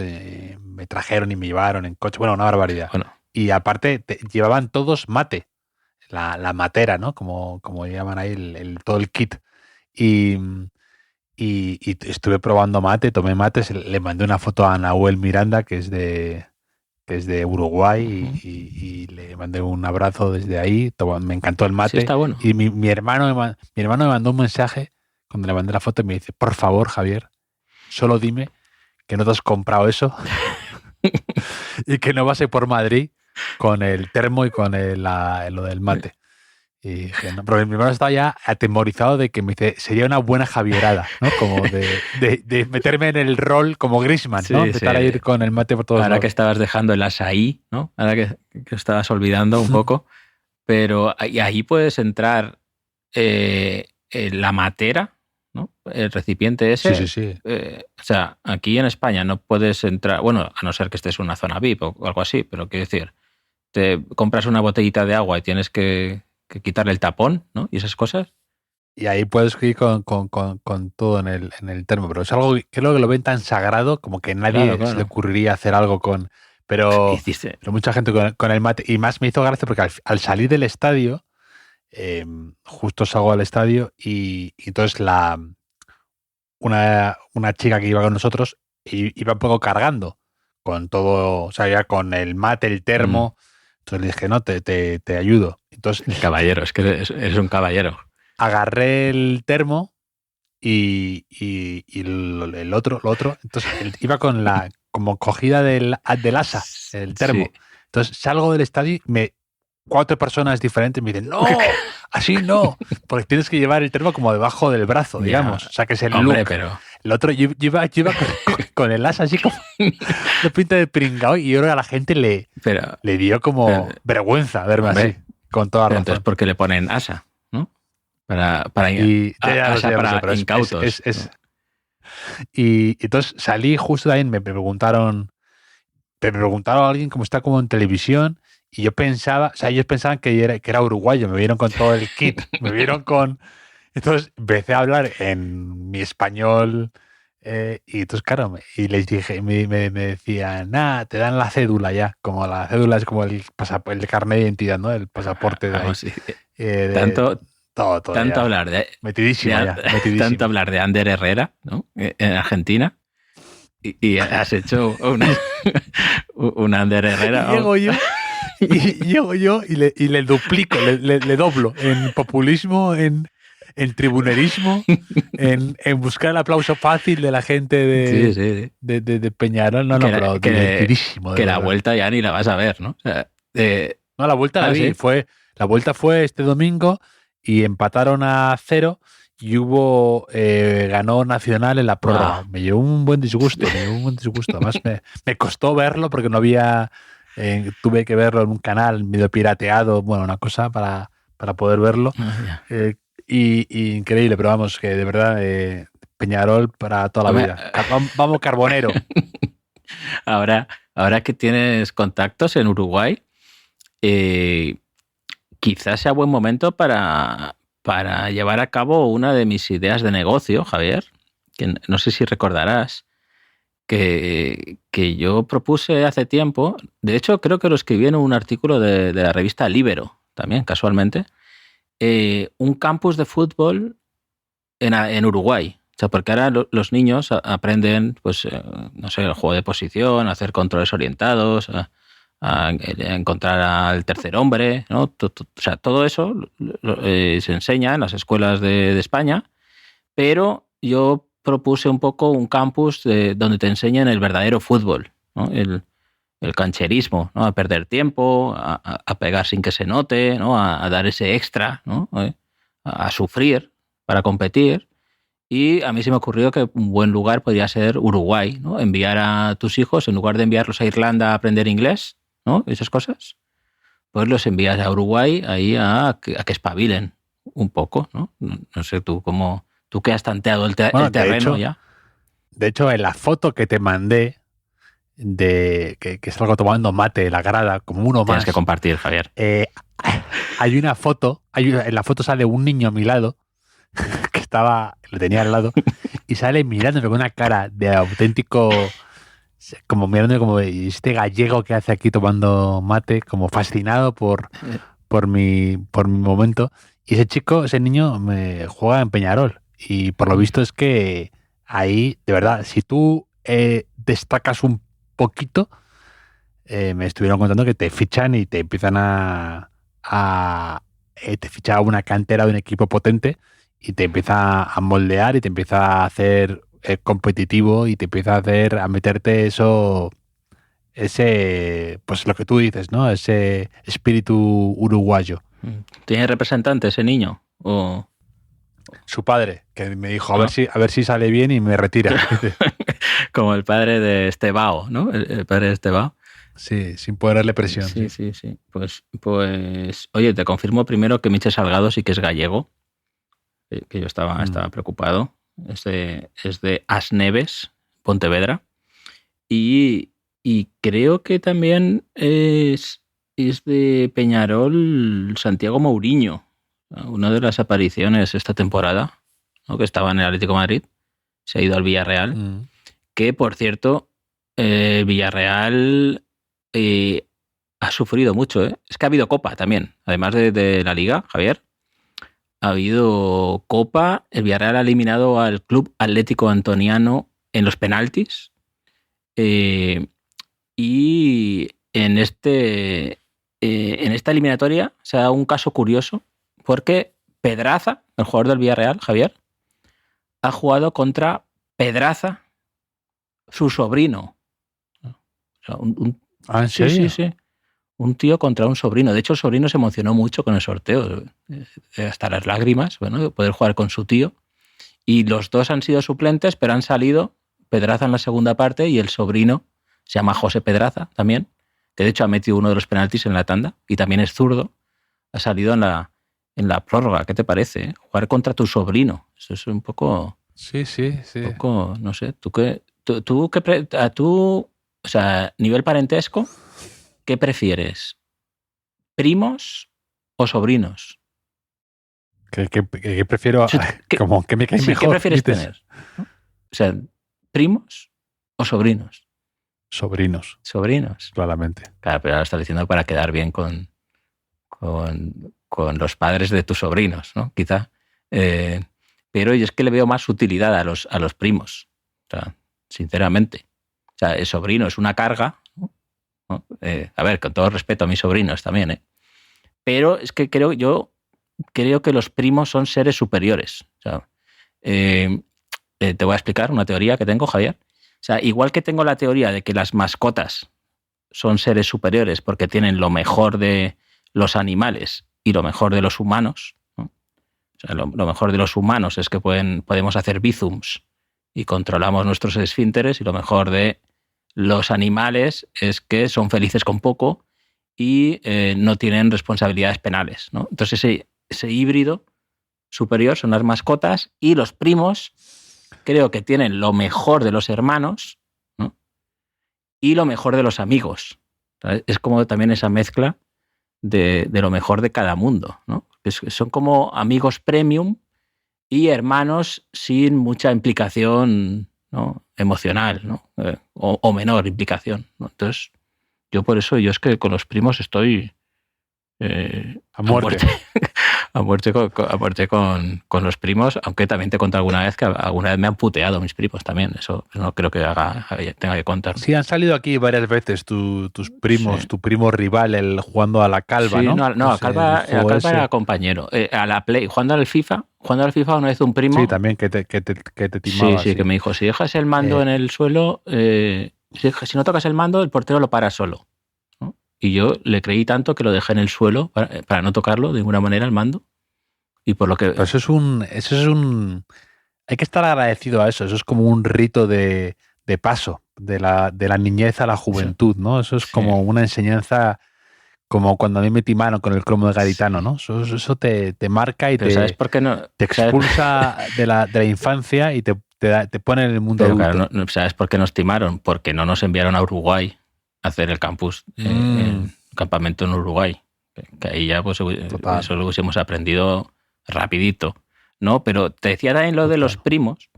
me trajeron y me llevaron en coche, una barbaridad. Bueno. Y aparte llevaban todos mate, la matera, ¿no? Como llaman ahí todo el kit. Y estuve probando mate, tomé mates, le mandé una foto a Nahuel Miranda, que es de Uruguay, y le mandé un abrazo desde ahí. Me encantó el mate. Sí, está bueno. Y mi hermano me mandó un mensaje cuando le mandé la foto y me dice: por favor, Javier, solo dime que no te has comprado eso y que no vas a ir por Madrid con el termo y con lo del mate. Y dije, no, pero mi hermano estaba ya atemorizado de que me dice, sería una buena javierada, ¿no? Como de meterme en el rol como Griezmann, ¿no? Empezar a ir con el mate por todos lados. Ahora que estabas dejando el asaí, ¿no? Ahora que estabas olvidando un poco. Pero ahí puedes entrar la matera, ¿no? El recipiente ese. Sí. O sea, aquí en España no puedes entrar, bueno, a no ser que estés en una zona VIP o algo así, pero quiero decir, te compras una botellita de agua y tienes que quitarle el tapón, ¿no? Y esas cosas. Y ahí puedes ir con todo en el termo, pero es algo que creo que lo ven tan sagrado como que nadie se le ocurriría hacer algo con... Pero mucha gente con el mate. Y más me hizo gracia porque al salir del estadio, justo salgo al estadio y entonces una chica que iba con nosotros iba un poco cargando con todo, o sea, ya con el mate, el termo. Entonces le dije, no, te ayudo. Entonces, el caballero, es que eres un caballero. Agarré el termo y lo otro. Entonces iba con la como cogida del asa, el termo. Sí. Entonces salgo del estadio y 4 personas diferentes me dicen, no, así no, porque tienes que llevar el termo como debajo del brazo, digamos. O sea, que es el look. Pero... El otro iba con el asa así como de pinta de pringao, y yo creo que a la gente le dio como vergüenza verme así, con toda razón. Entonces, ¿por qué le ponen asa? ¿No? Para incautos. Y entonces salí justo de ahí, me preguntaron a alguien cómo está como en televisión, y yo pensaba, o sea, ellos pensaban que era uruguayo, me vieron con todo el kit, me vieron con... Entonces empecé a hablar en mi español Y entonces, claro, y les dije, me decían, te dan la cédula ya, como la cédula es como el carnet de identidad, ¿no? El pasaporte de ahí. Sí. De todo tanto ya. hablar Metidísimo ya, metidísimo. Tanto hablar de Ander Herrera, ¿no? En Argentina. Y has hecho un Ander Herrera. Llego yo y le duplico, le doblo en populismo, en tribunerismo, en buscar el aplauso fácil de la gente de Peñarol. No, pero divertidísimo. Que la vuelta ya ni la vas a ver, ¿no? O sea, no, la vuelta la vi. ¿sí? La vuelta fue este domingo y empataron a 0 y ganó Nacional en la prórroga. Me llevó un buen disgusto. Además, me costó verlo porque no había... tuve que verlo en un canal medio pirateado, bueno, una cosa para poder verlo. Y increíble, pero vamos, que de verdad Peñarol para toda la vida. Vamos, Carbonero. Ahora que tienes contactos en Uruguay, quizás sea buen momento para llevar a cabo una de mis ideas de negocio, Javier, que no sé si recordarás, que yo propuse hace tiempo. De hecho, creo que lo escribí en un artículo de la revista Libero, también, casualmente, un campus de fútbol en Uruguay. O sea, porque ahora los niños aprenden, pues, no sé, el juego de posición, a hacer controles orientados, a encontrar al tercer hombre, ¿no? O sea, todo eso se enseña en las escuelas de España, pero yo propuse un poco un campus donde te enseñan el verdadero fútbol, ¿no? El cancherismo, ¿no? A perder tiempo, a pegar sin que se note, ¿no? A dar ese extra, ¿no? A sufrir para competir. Y a mí se me ocurrió que un buen lugar podría ser Uruguay, ¿no? Enviar a tus hijos, en lugar de enviarlos a Irlanda a aprender inglés, ¿no? Esas cosas, pues los envías a Uruguay ahí a que espabilen un poco, ¿no? No sé tú que has tanteado el terreno ya. De hecho, en la foto que te mandé que salgo tomando mate en la grada, como uno más. Tienes que compartir, Javier. Hay una foto, en la foto sale un niño a mi lado, que lo tenía al lado, y sale mirándome con una cara de auténtico, como mirándome como este gallego que hace aquí tomando mate, como fascinado por mi momento. Y ese niño me juega en Peñarol. Y por lo visto es que ahí, de verdad, si tú destacas un poquito, me estuvieron contando que te fichan y te empiezan te ficha a una cantera de un equipo potente y te empieza a moldear y te empieza a hacer competitivo y te empieza a meterte pues lo que tú dices, ¿no? Ese espíritu uruguayo. ¿Tiene representante ese niño? ¿O...? Su padre, que me dijo, a ver si sale bien y me retira. Como el padre de Estebao, ¿no? El padre de Estebao. Sí, sin ponerle presión. Sí. Pues, oye, te confirmo primero que Miche Salgado sí que es gallego, que yo estaba preocupado. Es de Asneves, Pontevedra. Y creo que también es de Peñarol Santiago Mourinho, una de las apariciones esta temporada, ¿no? Que estaba en el Atlético de Madrid, se ha ido al Villarreal, que por cierto, Villarreal ha sufrido mucho, ¿eh? Es que ha habido Copa también, además de la Liga, Javier. Ha habido Copa, el Villarreal ha eliminado al Club Atlético Antoniano en los penaltis, y en esta eliminatoria se ha dado un caso curioso, porque Pedraza, el jugador del Villarreal, Javier, ha jugado contra Pedraza, su sobrino. O sea, ¿en serio? Sí. Un tío contra un sobrino. De hecho, el sobrino se emocionó mucho con el sorteo, hasta las lágrimas, bueno, de poder jugar con su tío. Y los dos han sido suplentes, pero han salido Pedraza en la segunda parte y el sobrino se llama José Pedraza también, que de hecho ha metido uno de los penaltis en la tanda y también es zurdo. Ha salido en la prórroga. ¿Qué te parece? Jugar contra tu sobrino. Eso es un poco... Sí. Un poco, no sé. O sea, nivel parentesco, ¿qué prefieres? ¿Primos o sobrinos? ¿Qué prefiero? Como que me cae mejor. ¿Qué prefieres tener? O sea, primos o sobrinos? Sobrinos, Sobrinos. claramente. Claro, pero ahora estás diciendo para quedar bien con los padres de tus sobrinos, ¿no? Quizá. Pero yo es que le veo más utilidad a los primos. O sea, sinceramente. O sea, el sobrino es una carga, ¿no? A ver, con todo respeto a mis sobrinos también, ¿eh? Pero es que creo que los primos son seres superiores. O sea, te voy a explicar una teoría que tengo, Javier. O sea, igual que tengo la teoría de que las mascotas son seres superiores porque tienen lo mejor de los animales y lo mejor de los humanos, ¿no? O sea, lo mejor de los humanos es que podemos hacer bizums y controlamos nuestros esfínteres, y lo mejor de los animales es que son felices con poco y no tienen responsabilidades penales, ¿no? Entonces ese híbrido superior son las mascotas, y los primos creo que tienen lo mejor de los hermanos, ¿no? Y lo mejor de los amigos. ¿Sabes? Es como también esa mezcla de lo mejor de cada mundo, ¿no? Son como amigos premium y hermanos sin mucha implicación, ¿no? Emocional, ¿no? O menor implicación, ¿no? Entonces, yo es que con los primos estoy A muerte. a muerte con los primos, aunque también te he contado alguna vez que alguna vez me han puteado mis primos también. Eso no creo que tenga que contar. Sí, han salido aquí varias veces tus primos, Sí. Tu primo rival, jugando a la calva, Sí, ¿no? a Calva era compañero. A la Play, jugando al FIFA una vez un primo... Sí, también que te timaba. Sí, que me dijo, si dejas el mando en el suelo, si no tocas el mando, el portero lo para solo, ¿no? Y yo le creí tanto que lo dejé en el suelo para no tocarlo de ninguna manera el mando. Y por lo que... Pero eso es un... Hay que estar agradecido a eso. Eso es como un rito de paso de la niñez a la juventud, ¿no? Eso es como una enseñanza, como cuando a mí me timaron con el cromo de gaditano, ¿no? Eso te marca y ¿sabes por qué no? te expulsa de la infancia y te pone en el mundo adulto. Claro, ¿sabes por qué nos timaron? Porque no nos enviaron a Uruguay a hacer el campus, el campamento en Uruguay. Que ahí ya pues eso lo hubiésemos aprendido rapidito, ¿no? Pero te decía también lo de los primos,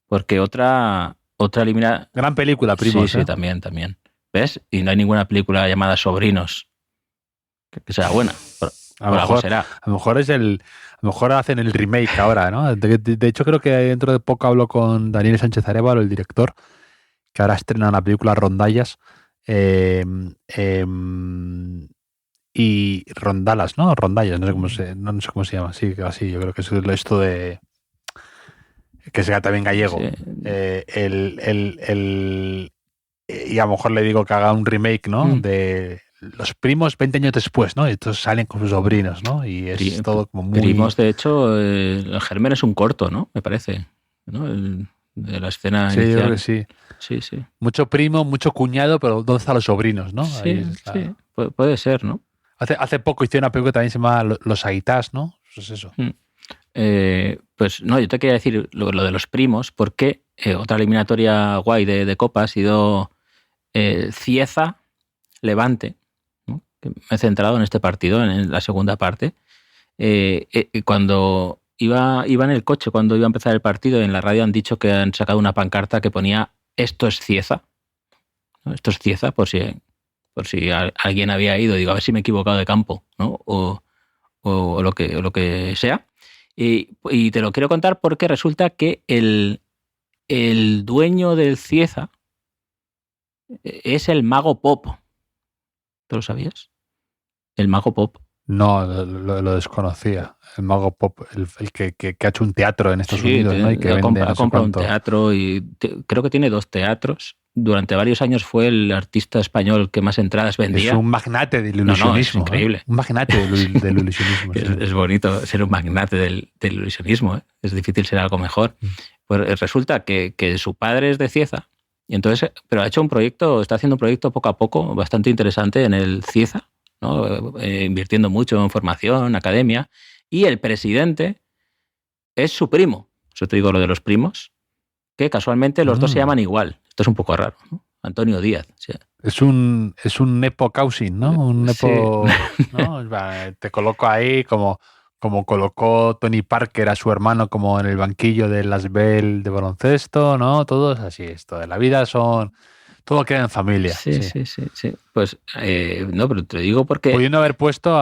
porque otra eliminada... Gran película, Primos. Sí, también. ¿Ves? Y no hay ninguna película llamada Sobrinos que sea buena. A lo mejor hacen el remake ahora, ¿no? De hecho, creo que dentro de poco hablo con Daniel Sánchez Arévalo, el director, que ahora estrena la película Rondallas. Y Rondalas, ¿no? Rondallas, no sé cómo se llama. Sí, así, yo creo que es esto de... que sea también gallego. Sí. Y a lo mejor le digo que haga un remake, ¿no? De los primos 20 años después, ¿no? Y estos salen con sus sobrinos, ¿no? Y es todo como muy... Primos, de hecho, el germen es un corto, ¿no? Me parece, ¿no? De la escena inicial. Yo creo que sí. Sí. Mucho primo, mucho cuñado, pero ¿dónde están los sobrinos, no? Sí. Puede ser, ¿no? Hace poco hice una película que también se llama Los Aitas, ¿no? Pues eso. Pues no, yo te quería decir lo de los primos, porque otra eliminatoria guay de Copa ha sido Cieza Levante, ¿no? Que me he centrado en este partido, en la segunda parte. Cuando iba en el coche, cuando iba a empezar el partido, en la radio han dicho que han sacado una pancarta que ponía "Esto es Cieza", ¿no? Esto es Cieza, por si alguien había ido, digo, a ver si me he equivocado de campo, ¿no? O lo que sea. Y te lo quiero contar porque resulta que el dueño del Cieza es el Mago Pop. ¿Tú lo sabías? El Mago Pop. No, lo desconocía. El Mago Pop, el que ha hecho un teatro en Estados Unidos, ¿no? Y que ha comprado un teatro y creo que tiene 2 teatros. Durante varios años fue el artista español que más entradas vendía. Es un magnate del ilusionismo. No, es increíble. Un magnate del ilusionismo. Sí. Es bonito ser un magnate del ilusionismo, ¿eh? Es difícil ser algo mejor. Pues resulta que su padre es de Cieza, y entonces, pero está haciendo un proyecto poco a poco bastante interesante en el Cieza, ¿no? Invirtiendo mucho en formación, academia, y el presidente es su primo. Eso te digo lo de los primos, que casualmente los dos se llaman igual. Esto es un poco raro, ¿no? Antonio Díaz. Sí. Es un nepo causing, ¿no? Un nepo... Sí. ¿no? Te coloco ahí como como colocó Tony Parker a su hermano como en el banquillo de Las Bell de baloncesto, ¿no? Todo es así, esto de la vida todo queda en familia. Sí. Pues no, pero te digo porque... Pudiendo haber puesto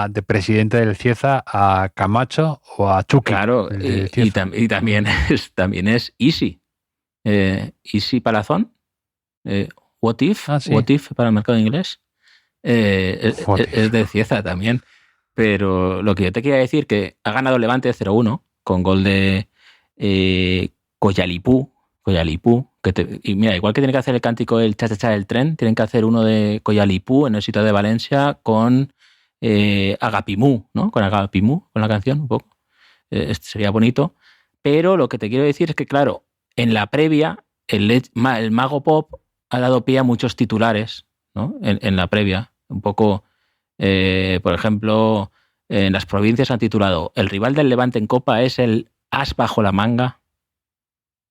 de presidente del Cieza a Camacho o a Chucky. Claro, y también es Easy. Easy Palazón. What If. Ah, sí. What If para el mercado inglés. Es de Cieza también. Pero lo que yo te quería decir que ha ganado Levante 0-1 con gol de Coyalipú. Y mira, igual que tiene que hacer el cántico el cha-cha-cha del tren, tienen que hacer uno de Coyalipú en el sitio de Valencia con Agapimú, ¿no? Con Agapimú, con la canción, un poco. Sería bonito. Pero lo que te quiero decir es que, claro, en la previa, el Mago Pop ha dado pie a muchos titulares, ¿no? En la previa. Un poco, por ejemplo, en las provincias han titulado: el rival del Levante en Copa es el as bajo la manga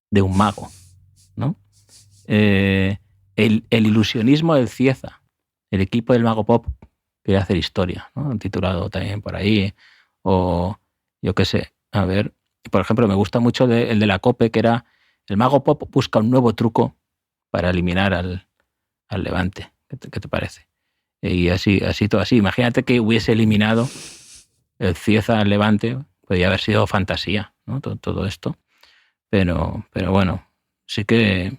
de un mago, ¿no? El ilusionismo del Cieza, el equipo del Mago Pop quiere hacer historia, ¿no? Han titulado también por ahí, o yo qué sé, a ver, por ejemplo, me gusta mucho el de la COPE, que era: el Mago Pop busca un nuevo truco para eliminar al Levante. ¿Qué te parece? Y así, todo así. Imagínate que hubiese eliminado el Cieza al Levante, podría haber sido fantasía, ¿no? Todo esto. Pero bueno, sí que...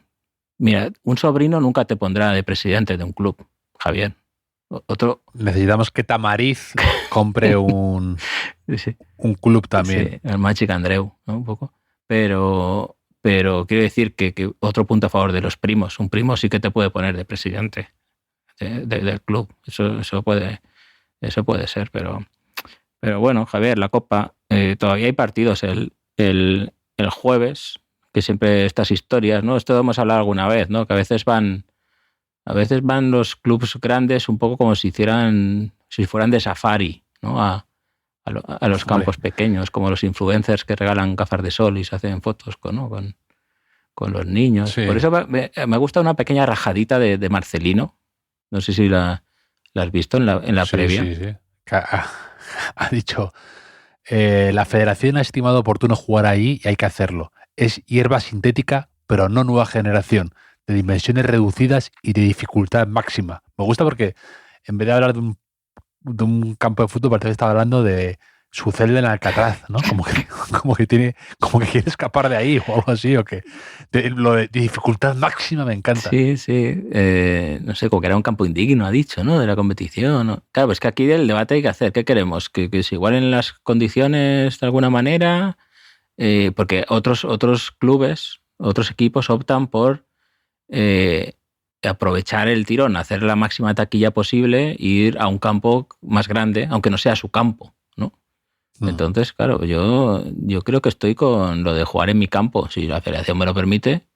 Mira, un sobrino nunca te pondrá de presidente de un club, Javier. Necesitamos que Tamariz compre un club también. Sí, el Magic Andreu, ¿no? Un poco. Pero quiero decir que otro punto a favor de los primos. Un primo sí que te puede poner de presidente del club. Eso puede ser, pero bueno, Javier, la Copa, todavía hay partidos el jueves, que siempre estas historias, ¿no? Esto hemos hablado alguna vez, ¿no? Que a veces van los clubes grandes un poco como si fueran de safari, ¿no? A los campos pequeños, como los influencers que regalan gafas de sol y se hacen fotos con los niños. Sí. Por eso me gusta una pequeña rajadita de Marcelino. No sé si la has visto en la previa. Sí. Ha dicho: la federación ha estimado oportuno jugar ahí y hay que hacerlo. Es hierba sintética, pero no nueva generación, de dimensiones reducidas y de dificultad máxima. Me gusta porque en vez de hablar de un campo de fútbol, parece que estaba hablando de su celda en Alcatraz, ¿no? Como que quiere escapar de ahí o algo así, o que lo de dificultad máxima me encanta. Sí. No sé, como que era un campo indigno, ha dicho, ¿no? De la competición, ¿no? Claro, es que aquí el debate hay que hacer. ¿Qué queremos? ¿Que se igualen las condiciones de alguna manera? Porque otros clubes, otros equipos optan por aprovechar el tirón, hacer la máxima taquilla posible e ir a un campo más grande, aunque no sea su campo, ¿no? Entonces, claro, yo creo que estoy con lo de jugar en mi campo, si la federación me lo permite,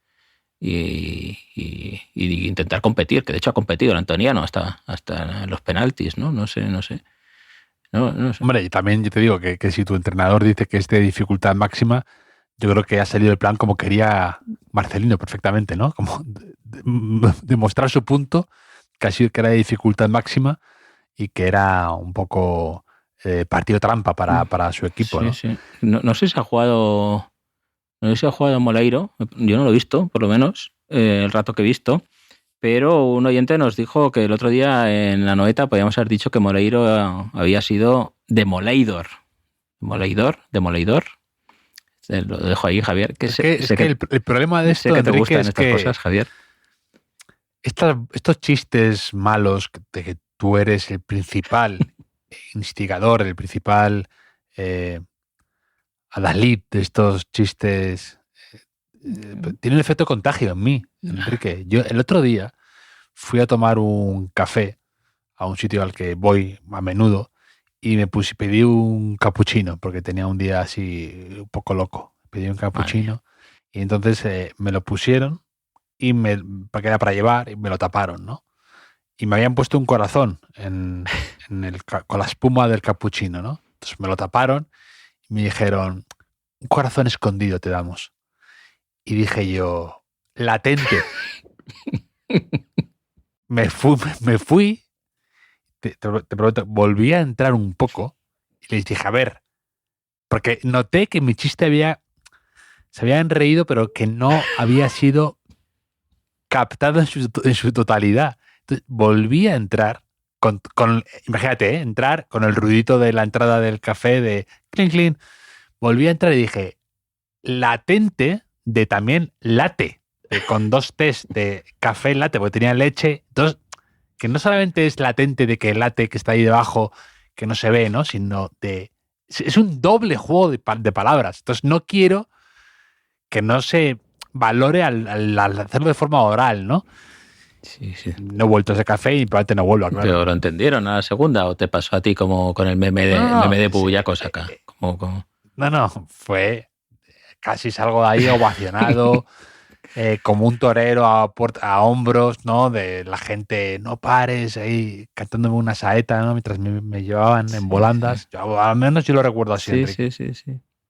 y intentar competir, que de hecho ha competido el Antoniano hasta en los penaltis, ¿no? No sé. No sé. Hombre, y también yo te digo que si tu entrenador dice que es de dificultad máxima, yo creo que ha salido el plan como quería Marcelino perfectamente, ¿no? Como demostrar su punto, que era de dificultad máxima y que era un poco partido trampa para su equipo, ¿no? Sí. No sé si ha jugado Moleiro, yo no lo he visto, por lo menos, el rato que he visto, pero un oyente nos dijo que el otro día en la noeta podíamos haber dicho que Moleiro había sido Demoleidor. Demoleidor. Lo dejo ahí, Javier. El problema de esto, sé que te Enrique, gustan es estas que cosas, Javier. Estos chistes malos de que tú eres el principal instigador, el principal adalid de estos chistes, tiene un efecto contagio en mí, Enrique. Yo el otro día fui a tomar un café a un sitio al que voy a menudo y pedí un cappuccino porque tenía un día así un poco loco. Pedí un cappuccino y entonces me lo pusieron y porque era para llevar y me lo taparon, ¿no? Y me habían puesto un corazón con la espuma del cappuccino, ¿no? Entonces me lo taparon y me dijeron: un corazón escondido te damos. Y dije yo: latente. Me fui, te prometo, volví a entrar un poco y Y les dije, a ver, porque noté que mi chiste se habían reído, pero que no había sido captado en su totalidad. Entonces, volví a entrar imagínate, entrar con el ruidito de la entrada del café de clink, clink. Volví a entrar y dije, latente de también latte, con 2 T's de café latte, porque tenía leche. Entonces, que no solamente es latente de que el latte que está ahí debajo, que no se ve, ¿no? Sino es un doble juego de palabras. Entonces, no quiero que no se valore al hacerlo de forma oral, ¿no? Sí, sí. No he vuelto a ese café y probablemente no vuelva, claro. ¿Pero lo entendieron a la segunda o te pasó a ti como con el meme de Pubuyacos acá? No, fue casi salgo de ahí ovacionado, como un torero a hombros, ¿no? De la gente, no pares, ahí cantándome una saeta, ¿no? Mientras me llevaban en volandas. Yo, al menos yo lo recuerdo así. Sí.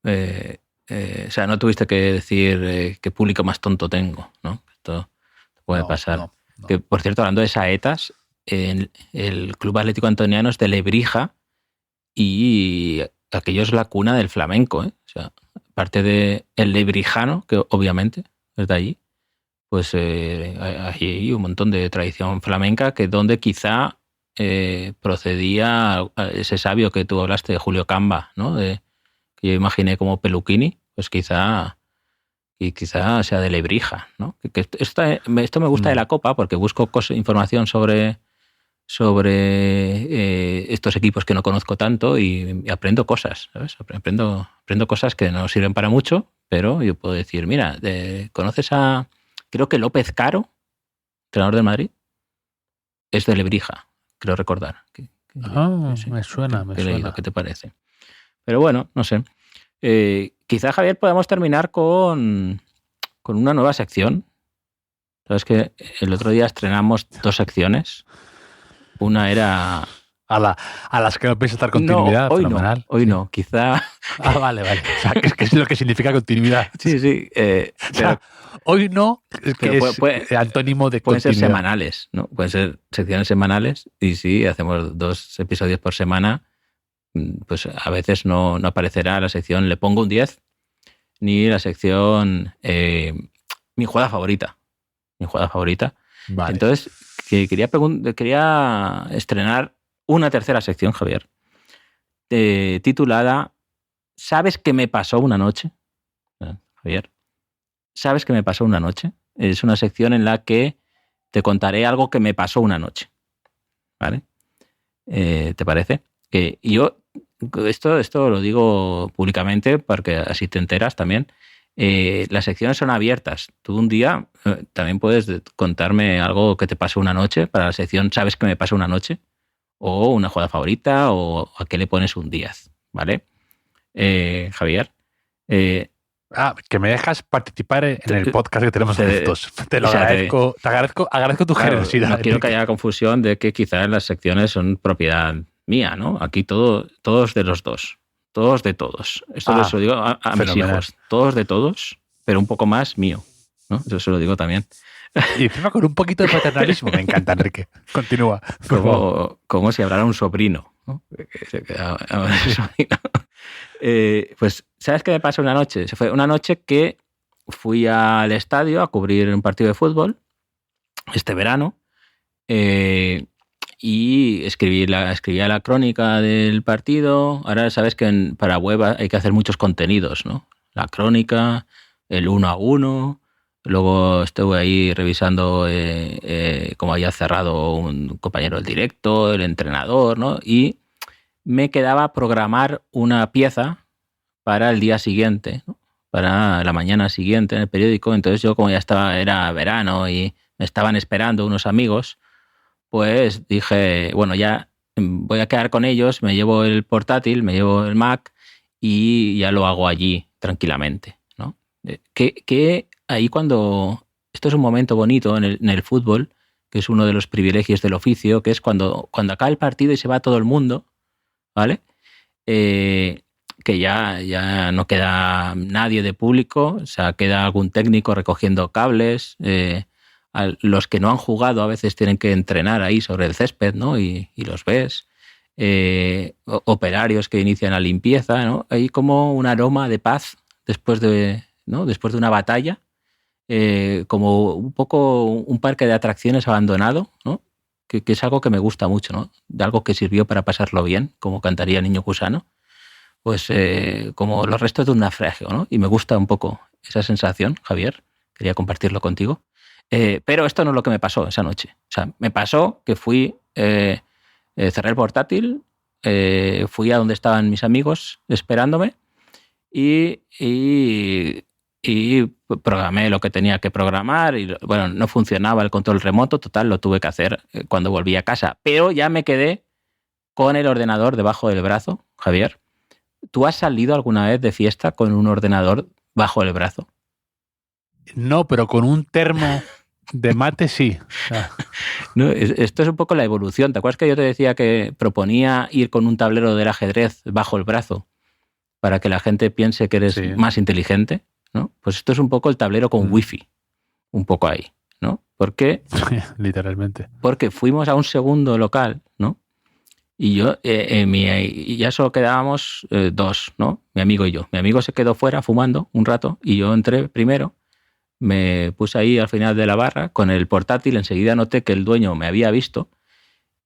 O sea, no tuviste que decir qué público más tonto tengo, ¿no? Esto puede pasar. No. Que, por cierto, hablando de saetas, el Club Atlético Antoniano es de Lebrija y aquello es la cuna del flamenco, ¿eh? O sea, aparte de el lebrijano, que obviamente es de allí, pues hay un montón de tradición flamenca que donde quizá procedía ese sabio que tú hablaste de Julio Camba, ¿no? Que yo imaginé como Peluquini, pues quizá sea de Lebrija, ¿no? Esto me gusta de la Copa porque busco información sobre estos equipos que no conozco tanto y aprendo cosas, ¿sabes? Aprendo cosas que no sirven para mucho, pero yo puedo decir, mira, ¿conoces creo que López Caro, entrenador del Madrid? Es de Lebrija, creo recordar. Me suena. ¿Qué te parece? Pero bueno, no sé. Quizá, Javier, podamos terminar con una nueva sección. Sabes que el otro día estrenamos 2 secciones. Una era... A las que no pienso dar continuidad. No, hoy no, quizá... Vale. O sea, que es lo que significa continuidad. Sí. O sea, hoy no, es que es antónimo de pueden continuidad. ser semanales, ¿no? Pueden ser secciones semanales y sí, hacemos 2 episodios por semana. Pues a veces no aparecerá la sección Le pongo un 10 ni la sección mi jugada favorita. Vale. Entonces, quería estrenar una tercera sección, Javier, titulada ¿Sabes qué me pasó una noche? Javier, ¿sabes qué me pasó una noche? Es una sección en la que te contaré algo que me pasó una noche. ¿Vale? ¿Te parece? Que yo esto lo digo públicamente porque así te enteras también. Las secciones son abiertas. Tú un día también puedes contarme algo que te pasó una noche para la sección ¿Sabes qué me pasó una noche? O una jugada favorita o a qué le pones un 10, ¿vale? Javier. Que me dejas participar en el podcast que tenemos juntos. Te lo agradezco. Te agradezco tu generosidad. No quiero que haya confusión de que quizás las secciones son propiedad mía, ¿no? Aquí todos de los dos. Todos de todos. Esto les lo digo a mis hijos. Todos de todos, pero un poco más mío, ¿no? Eso se lo digo también. Y encima con un poquito de paternalismo. Me encanta, Enrique. Continúa. Como si hablara un sobrino, ¿no? Pues, ¿sabes qué me pasó una noche? Fue una noche que fui al estadio a cubrir un partido de fútbol este verano y escribía la crónica del partido. Ahora sabes que para web hay que hacer muchos contenidos, ¿no? La crónica, el 1-1. Luego estuve ahí revisando cómo había cerrado un compañero del directo, el entrenador, ¿no? Y me quedaba programar una pieza para el día siguiente, ¿no? Para la mañana siguiente en el periódico. Entonces yo, como era verano y me estaban esperando unos amigos, pues dije, bueno, ya voy a quedar con ellos, me llevo el portátil, me llevo el Mac y ya lo hago allí tranquilamente, ¿no? Que ahí cuando... Esto es un momento bonito en el fútbol, que es uno de los privilegios del oficio, que es cuando acaba el partido y se va todo el mundo, ¿vale? Que ya no queda nadie de público, o sea, queda algún técnico recogiendo cables. Los que no han jugado a veces tienen que entrenar ahí sobre el césped, ¿no? Y los ves. operarios que inician la limpieza, ¿no? Hay como un aroma de paz después de una batalla, como un poco un parque de atracciones abandonado, ¿no? Que es algo que me gusta mucho, ¿no? De algo que sirvió para pasarlo bien, como cantaría Niño Gusano, pues como los restos de un naufragio, ¿no? Y me gusta un poco esa sensación, Javier, quería compartirlo contigo. Pero esto no es lo que me pasó esa noche. O sea, me pasó que fui, cerré el portátil, fui a donde estaban mis amigos esperándome y programé lo que tenía que programar y bueno, no funcionaba el control remoto, total, lo tuve que hacer cuando volví a casa, pero ya me quedé con el ordenador debajo del brazo, Javier. ¿Tú has salido alguna vez de fiesta con un ordenador bajo el brazo? No, pero con un termo de mate sí. No, esto es un poco la evolución. ¿Te acuerdas que yo te decía que proponía ir con un tablero del ajedrez bajo el brazo para que la gente piense que eres más inteligente? ¿No? Pues esto es un poco el tablero con wifi, un poco ahí, ¿no? ¿Por qué? Literalmente. Porque fuimos a un segundo local, ¿no? Y yo, y ya solo quedábamos dos, ¿no? Mi amigo y yo. Mi amigo se quedó fuera fumando un rato y yo entré primero, me puse ahí al final de la barra con el portátil, enseguida noté que el dueño me había visto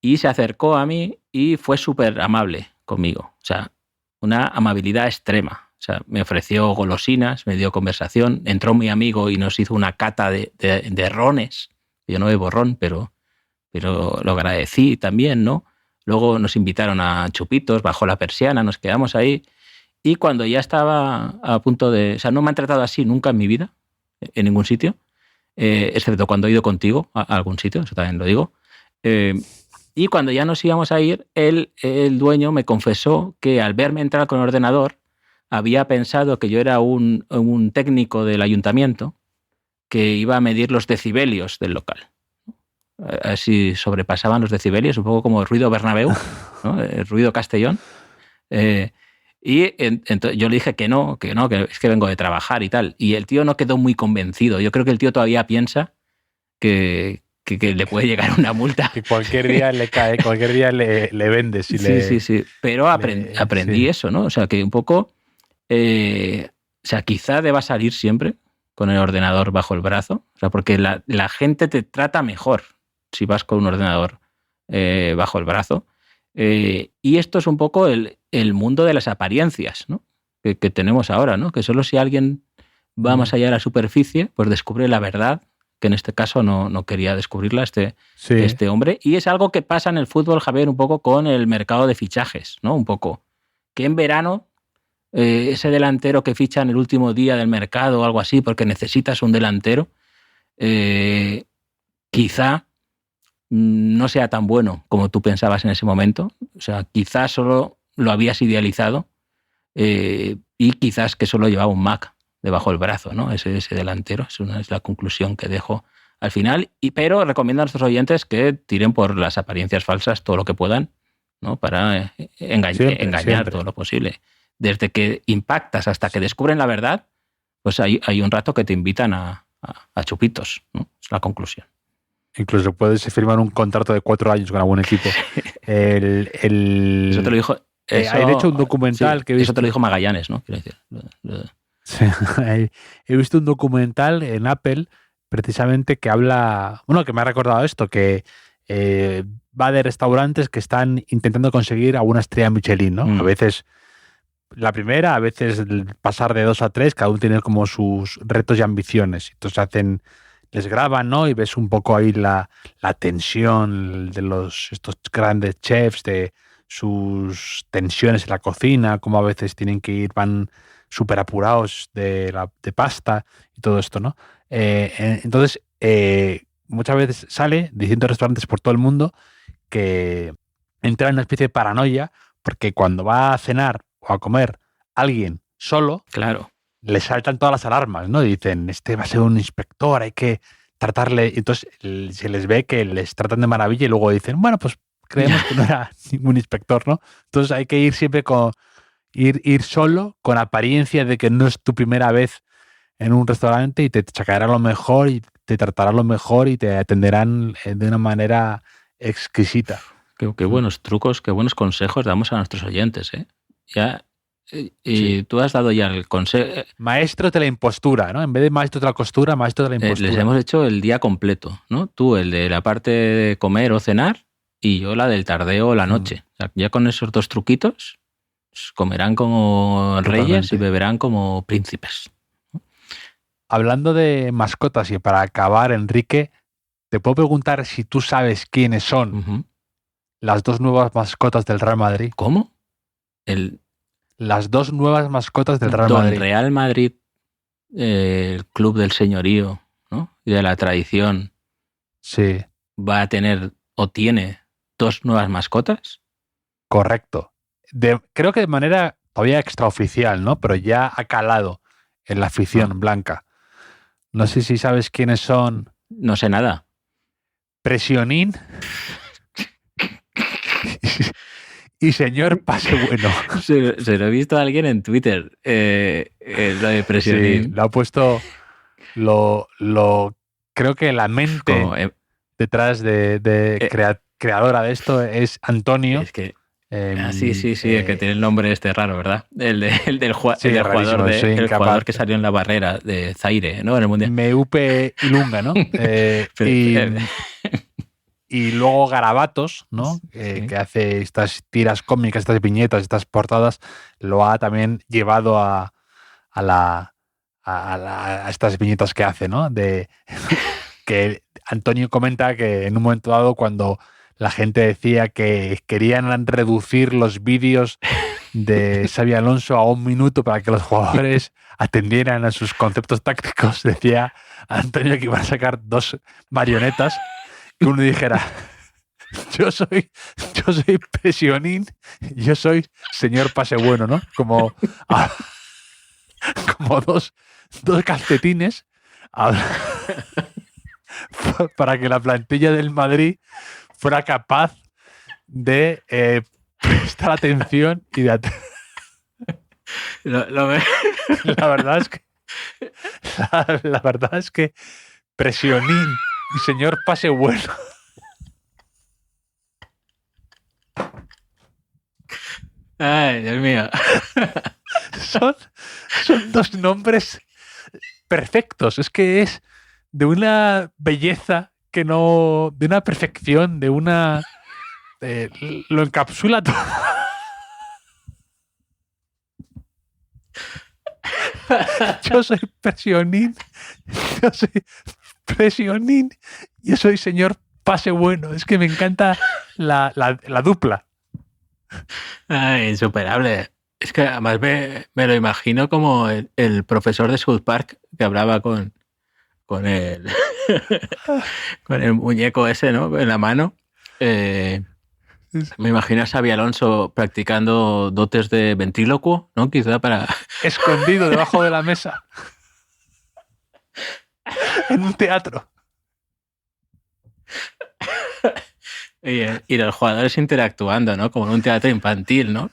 y se acercó a mí y fue súper amable conmigo. O sea, una amabilidad extrema. O sea, me ofreció golosinas, me dio conversación, entró mi amigo y nos hizo una cata de rones. Yo no bebo ron, pero lo agradecí también, ¿no? Luego nos invitaron a chupitos, bajo la persiana, nos quedamos ahí. Y cuando ya estaba a punto de... O sea, no me han tratado así nunca en mi vida, en ningún sitio, excepto cuando he ido contigo a algún sitio, eso también lo digo. Y cuando ya nos íbamos a ir, el dueño me confesó que al verme entrar con el ordenador, había pensado que yo era un técnico del ayuntamiento que iba a medir los decibelios del local. Así sobrepasaban los decibelios, un poco como el ruido Bernabéu, ¿no? El ruido Castellón. Entonces yo le dije que no, que es que vengo de trabajar y tal. Y el tío no quedó muy convencido. Yo creo que el tío todavía piensa que le puede llegar una multa. Que cualquier día le cae, cualquier día le vendes. Sí. Pero aprendí eso, ¿no? O sea, que un poco... o sea, quizá deba salir siempre con el ordenador bajo el brazo. O sea, porque la gente te trata mejor si vas con un ordenador bajo el brazo. Y esto es un poco el mundo de las apariencias, ¿no? que tenemos ahora, ¿no? Que solo si alguien va más allá de la superficie, pues descubre la verdad, que en este caso no quería descubrirla este hombre. Y es algo que pasa en el fútbol, Javier, un poco con el mercado de fichajes, ¿no? Un poco. Que en verano, ese delantero que ficha en el último día del mercado o algo así, porque necesitas un delantero, quizá no sea tan bueno como tú pensabas en ese momento. O sea, quizás solo lo habías idealizado y quizás que solo llevaba un Mac debajo del brazo, ¿no? Ese delantero. Es la conclusión que dejo al final. Pero recomiendo a nuestros oyentes que tiren por las apariencias falsas todo lo que puedan, ¿no? Para engañar todo lo posible. Desde que impactas hasta que descubren la verdad, pues hay un rato que te invitan a chupitos, ¿no? Es la conclusión. Incluso puedes firmar un contrato de 4 años con algún equipo. Eso te lo dijo... Hay de hecho un documental que he visto... Eso te lo dijo Magallanes, ¿no? Quiero decir. Sí, he visto un documental en Apple precisamente que habla... Bueno, que me ha recordado esto, que va de restaurantes que están intentando conseguir a una estrella Michelin, ¿no? A veces la primera, a veces pasar de 2 a 3, cada uno tiene como sus retos y ambiciones. Entonces les graban, ¿no? Y ves un poco ahí la tensión de estos grandes chefs, de sus tensiones en la cocina, como a veces van súper apurados de pasta y todo esto, ¿no? Entonces, muchas veces sale de distintos restaurantes por todo el mundo que entra en una especie de paranoia porque cuando va a cenar o a comer alguien solo, claro, le saltan todas las alarmas, ¿no? Y dicen, este va a ser un inspector, hay que tratarle... Entonces se les ve que les tratan de maravilla y luego dicen, bueno, pues creemos que no era ningún inspector, ¿no? Entonces hay que ir siempre ir solo, con apariencia de que no es tu primera vez en un restaurante y te sacarán lo mejor y te tratarán lo mejor y te atenderán de una manera exquisita. Qué buenos trucos, qué buenos consejos damos a nuestros oyentes, ¿eh? Ya, y tú has dado ya el consejo. Maestro de la impostura, ¿no? En vez de maestro de la costura, maestro de la impostura. Les hemos hecho el día completo, ¿no? Tú el de la parte de comer o cenar y yo la del tardeo o la noche. O sea, ya con esos 2 truquitos pues, comerán como reyes y beberán como príncipes. Hablando de mascotas y para acabar, Enrique, te puedo preguntar si tú sabes quiénes son las 2 nuevas mascotas del Real Madrid. ¿Cómo? Las 2 nuevas mascotas del Real Madrid. Real Madrid, el club del señorío, ¿no? Y de la tradición. Sí. ¿Va a tener o tiene 2 nuevas mascotas? Correcto. Creo que de manera todavía extraoficial, ¿no? Pero ya ha calado en la afición blanca. No sé si sabes quiénes son. No sé nada. Presionín y señor Pase Bueno. Se lo he visto a alguien en Twitter, lo de Presionín. Sí, lo ha puesto, creo que la mente detrás de creadora de esto es Antonio. Es que sí, el que tiene el nombre raro, ¿verdad? El jugador que salió en la barrera de Zaire, ¿no? En el Mundial. Meupe Ilunga, ¿no? Y luego Garabatos, ¿no? Que hace estas tiras cómicas, estas viñetas, estas portadas, lo ha también llevado a estas viñetas que hace, ¿no? Que Antonio comenta que en un momento dado, cuando la gente decía que querían reducir los vídeos de Xabi Alonso a 1 minuto para que los jugadores atendieran a sus conceptos tácticos, decía Antonio que iban a sacar 2 marionetas, que uno dijera, yo soy Presionín, yo soy señor Pase Bueno, ¿no? Como dos calcetines para que la plantilla del Madrid fuera capaz de prestar atención y de la verdad es que Presionín y señor Pase Bueno ay, Dios mío. son 2 nombres perfectos. Es que es de una belleza que no, de una perfección, de una lo encapsula todo. Yo soy Presionín, yo soy señor Pase Bueno. Es que me encanta la dupla. Ay, insuperable. Es que además me lo imagino como el profesor de South Park que hablaba con el con el muñeco ese, ¿no? En la mano. Me imagino a Xabi Alonso practicando dotes de ventrílocuo, ¿no? Quizá para... Escondido debajo de la mesa. En un teatro. Y los jugadores interactuando, ¿no? Como en un teatro infantil, ¿no?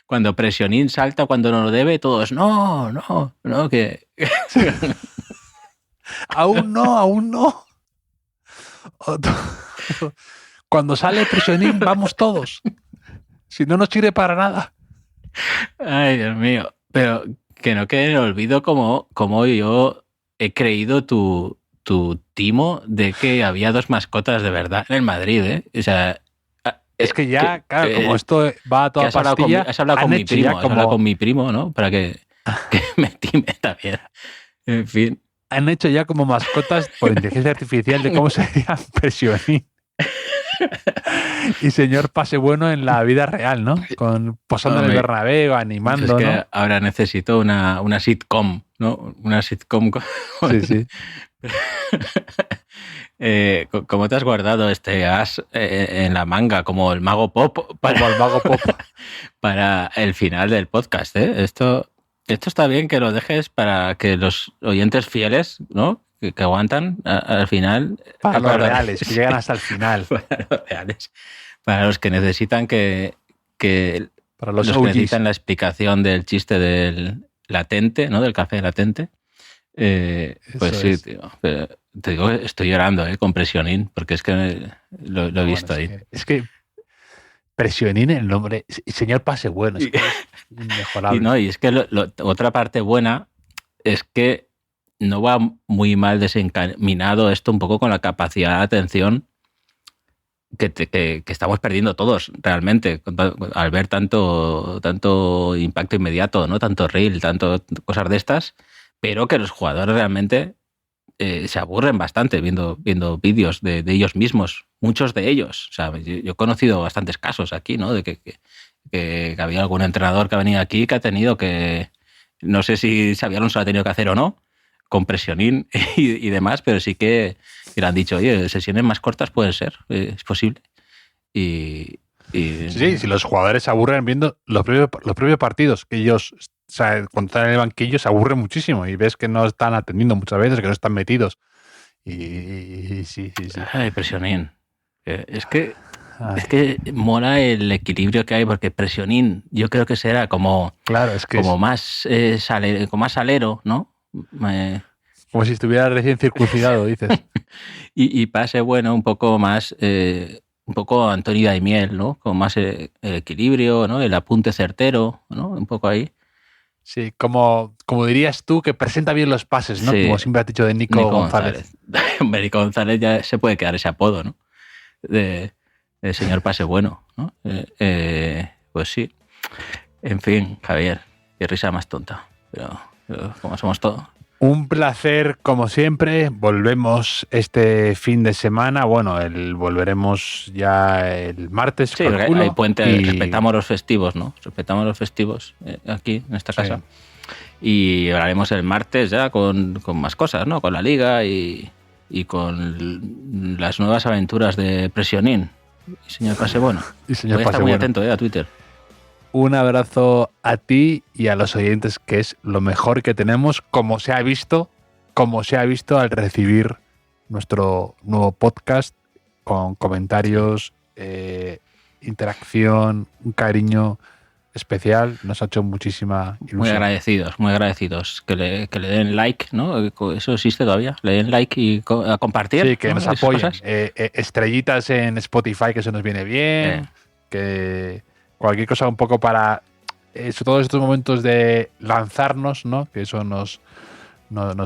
Cuando Presionín salta cuando no lo debe, todos, no, que... Aún no. Cuando sale Presionín, vamos todos. Si no nos sirve para nada. Ay, Dios mío. Pero que no quede en el olvido como yo he creído tu timo de que había 2 mascotas de verdad en el Madrid, ¿eh? O sea... Es que ya, claro, como esto va a toda pastilla... Has hablado con mi primo, ¿no? Para que me time también. En fin. Han hecho ya como mascotas por inteligencia artificial de cómo sería Presionín y señor Pase Bueno en la vida real, ¿no? Posando en el Bernabéu, animando, es que ¿no? ahora necesito una sitcom, ¿no? Una sitcom. Sí. ¿Cómo te has guardado este as en la manga, como el Mago Pop? Para el final del podcast, ¿eh? Esto está bien que lo dejes para que los oyentes fieles, ¿no? Que aguantan al final. Para los reales, que llegan hasta el final. Para los reales. Para los que necesitan para los que necesitan la explicación del chiste del latente, ¿no? Del café latente. Pues sí, tío. Pero te digo, estoy llorando con Presionín, porque es que lo he visto ahí. Es que Pressionin, el nombre, señor pase bueno, es que es inmejorable. Y es que otra parte buena es que no va muy mal desencaminado esto un poco con la capacidad de atención que estamos perdiendo todos realmente al ver tanto impacto inmediato, ¿no? Tanto reel, tanto cosas de estas, pero que los jugadores realmente se aburren bastante viendo vídeos de ellos mismos, muchos de ellos. O sea, yo he conocido bastantes casos aquí, ¿no? De que había algún entrenador que ha venido aquí que ha tenido que, no sé si Xabi Alonso lo ha tenido que hacer o no, con Pressionin y demás, pero sí que le han dicho, oye, sesiones más cortas pueden ser, es posible. Sí, si los jugadores se aburren viendo los propios partidos, que ellos, o sea, cuando están en el banquillo se aburren muchísimo y ves que no están atendiendo muchas veces, que no están metidos. Y sí. Ay, Pressionin. Es que mola el equilibrio que hay, porque Pressionin yo creo que será como, claro, es que como más salero, ¿no? Como si estuviera recién circuncidado, dices. y pase bueno, un poco más, un poco Antonio Daimiel, ¿no? Con más equilibrio, ¿no? El apunte certero, ¿no? Un poco ahí. Sí, como dirías tú, que presenta bien los pases, ¿no? Sí. Como siempre has dicho de Nico González. Nico González ya se puede quedar ese apodo, ¿no? De señor pase bueno, ¿no? Pues sí. En fin, Javier, qué risa más tonta. Pero como somos todos. Un placer, como siempre. Volvemos este fin de semana. Bueno, volveremos ya el martes. Sí, hay puente. Respetamos los festivos, ¿no? Respetamos los festivos aquí, en esta casa. Y hablaremos el martes ya con más cosas, ¿no? Con la Liga y con las nuevas aventuras de Pressionin. Y señor Pase Bueno. Voy a estar muy atento a Twitter. Un abrazo a ti y a los oyentes, que es lo mejor que tenemos, como se ha visto al recibir nuestro nuevo podcast, con comentarios, interacción, un cariño especial. Nos ha hecho muchísima ilusión. Muy agradecidos. Que le den like, ¿no? Eso existe todavía. Le den like y a compartir. Sí, que ¿no? Nos apoyen. Estrellitas en Spotify, que eso nos viene bien. Que cualquier cosa un poco para todos estos momentos de lanzarnos, ¿no? Que eso nos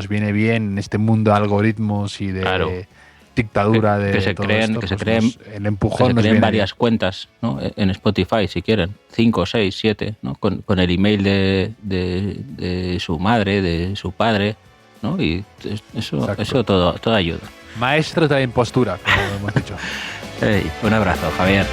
viene bien en este mundo de algoritmos y de dictadura de que se todo creen, esto, que se pues creen, el empujón que se creen varias bien. cuentas, ¿no? En Spotify, si quieren, 5, 6, 7, ¿no? Con el email de su madre, de su padre, ¿no? Y eso todo ayuda. Maestros de la impostura, como hemos dicho. Un abrazo, Javier.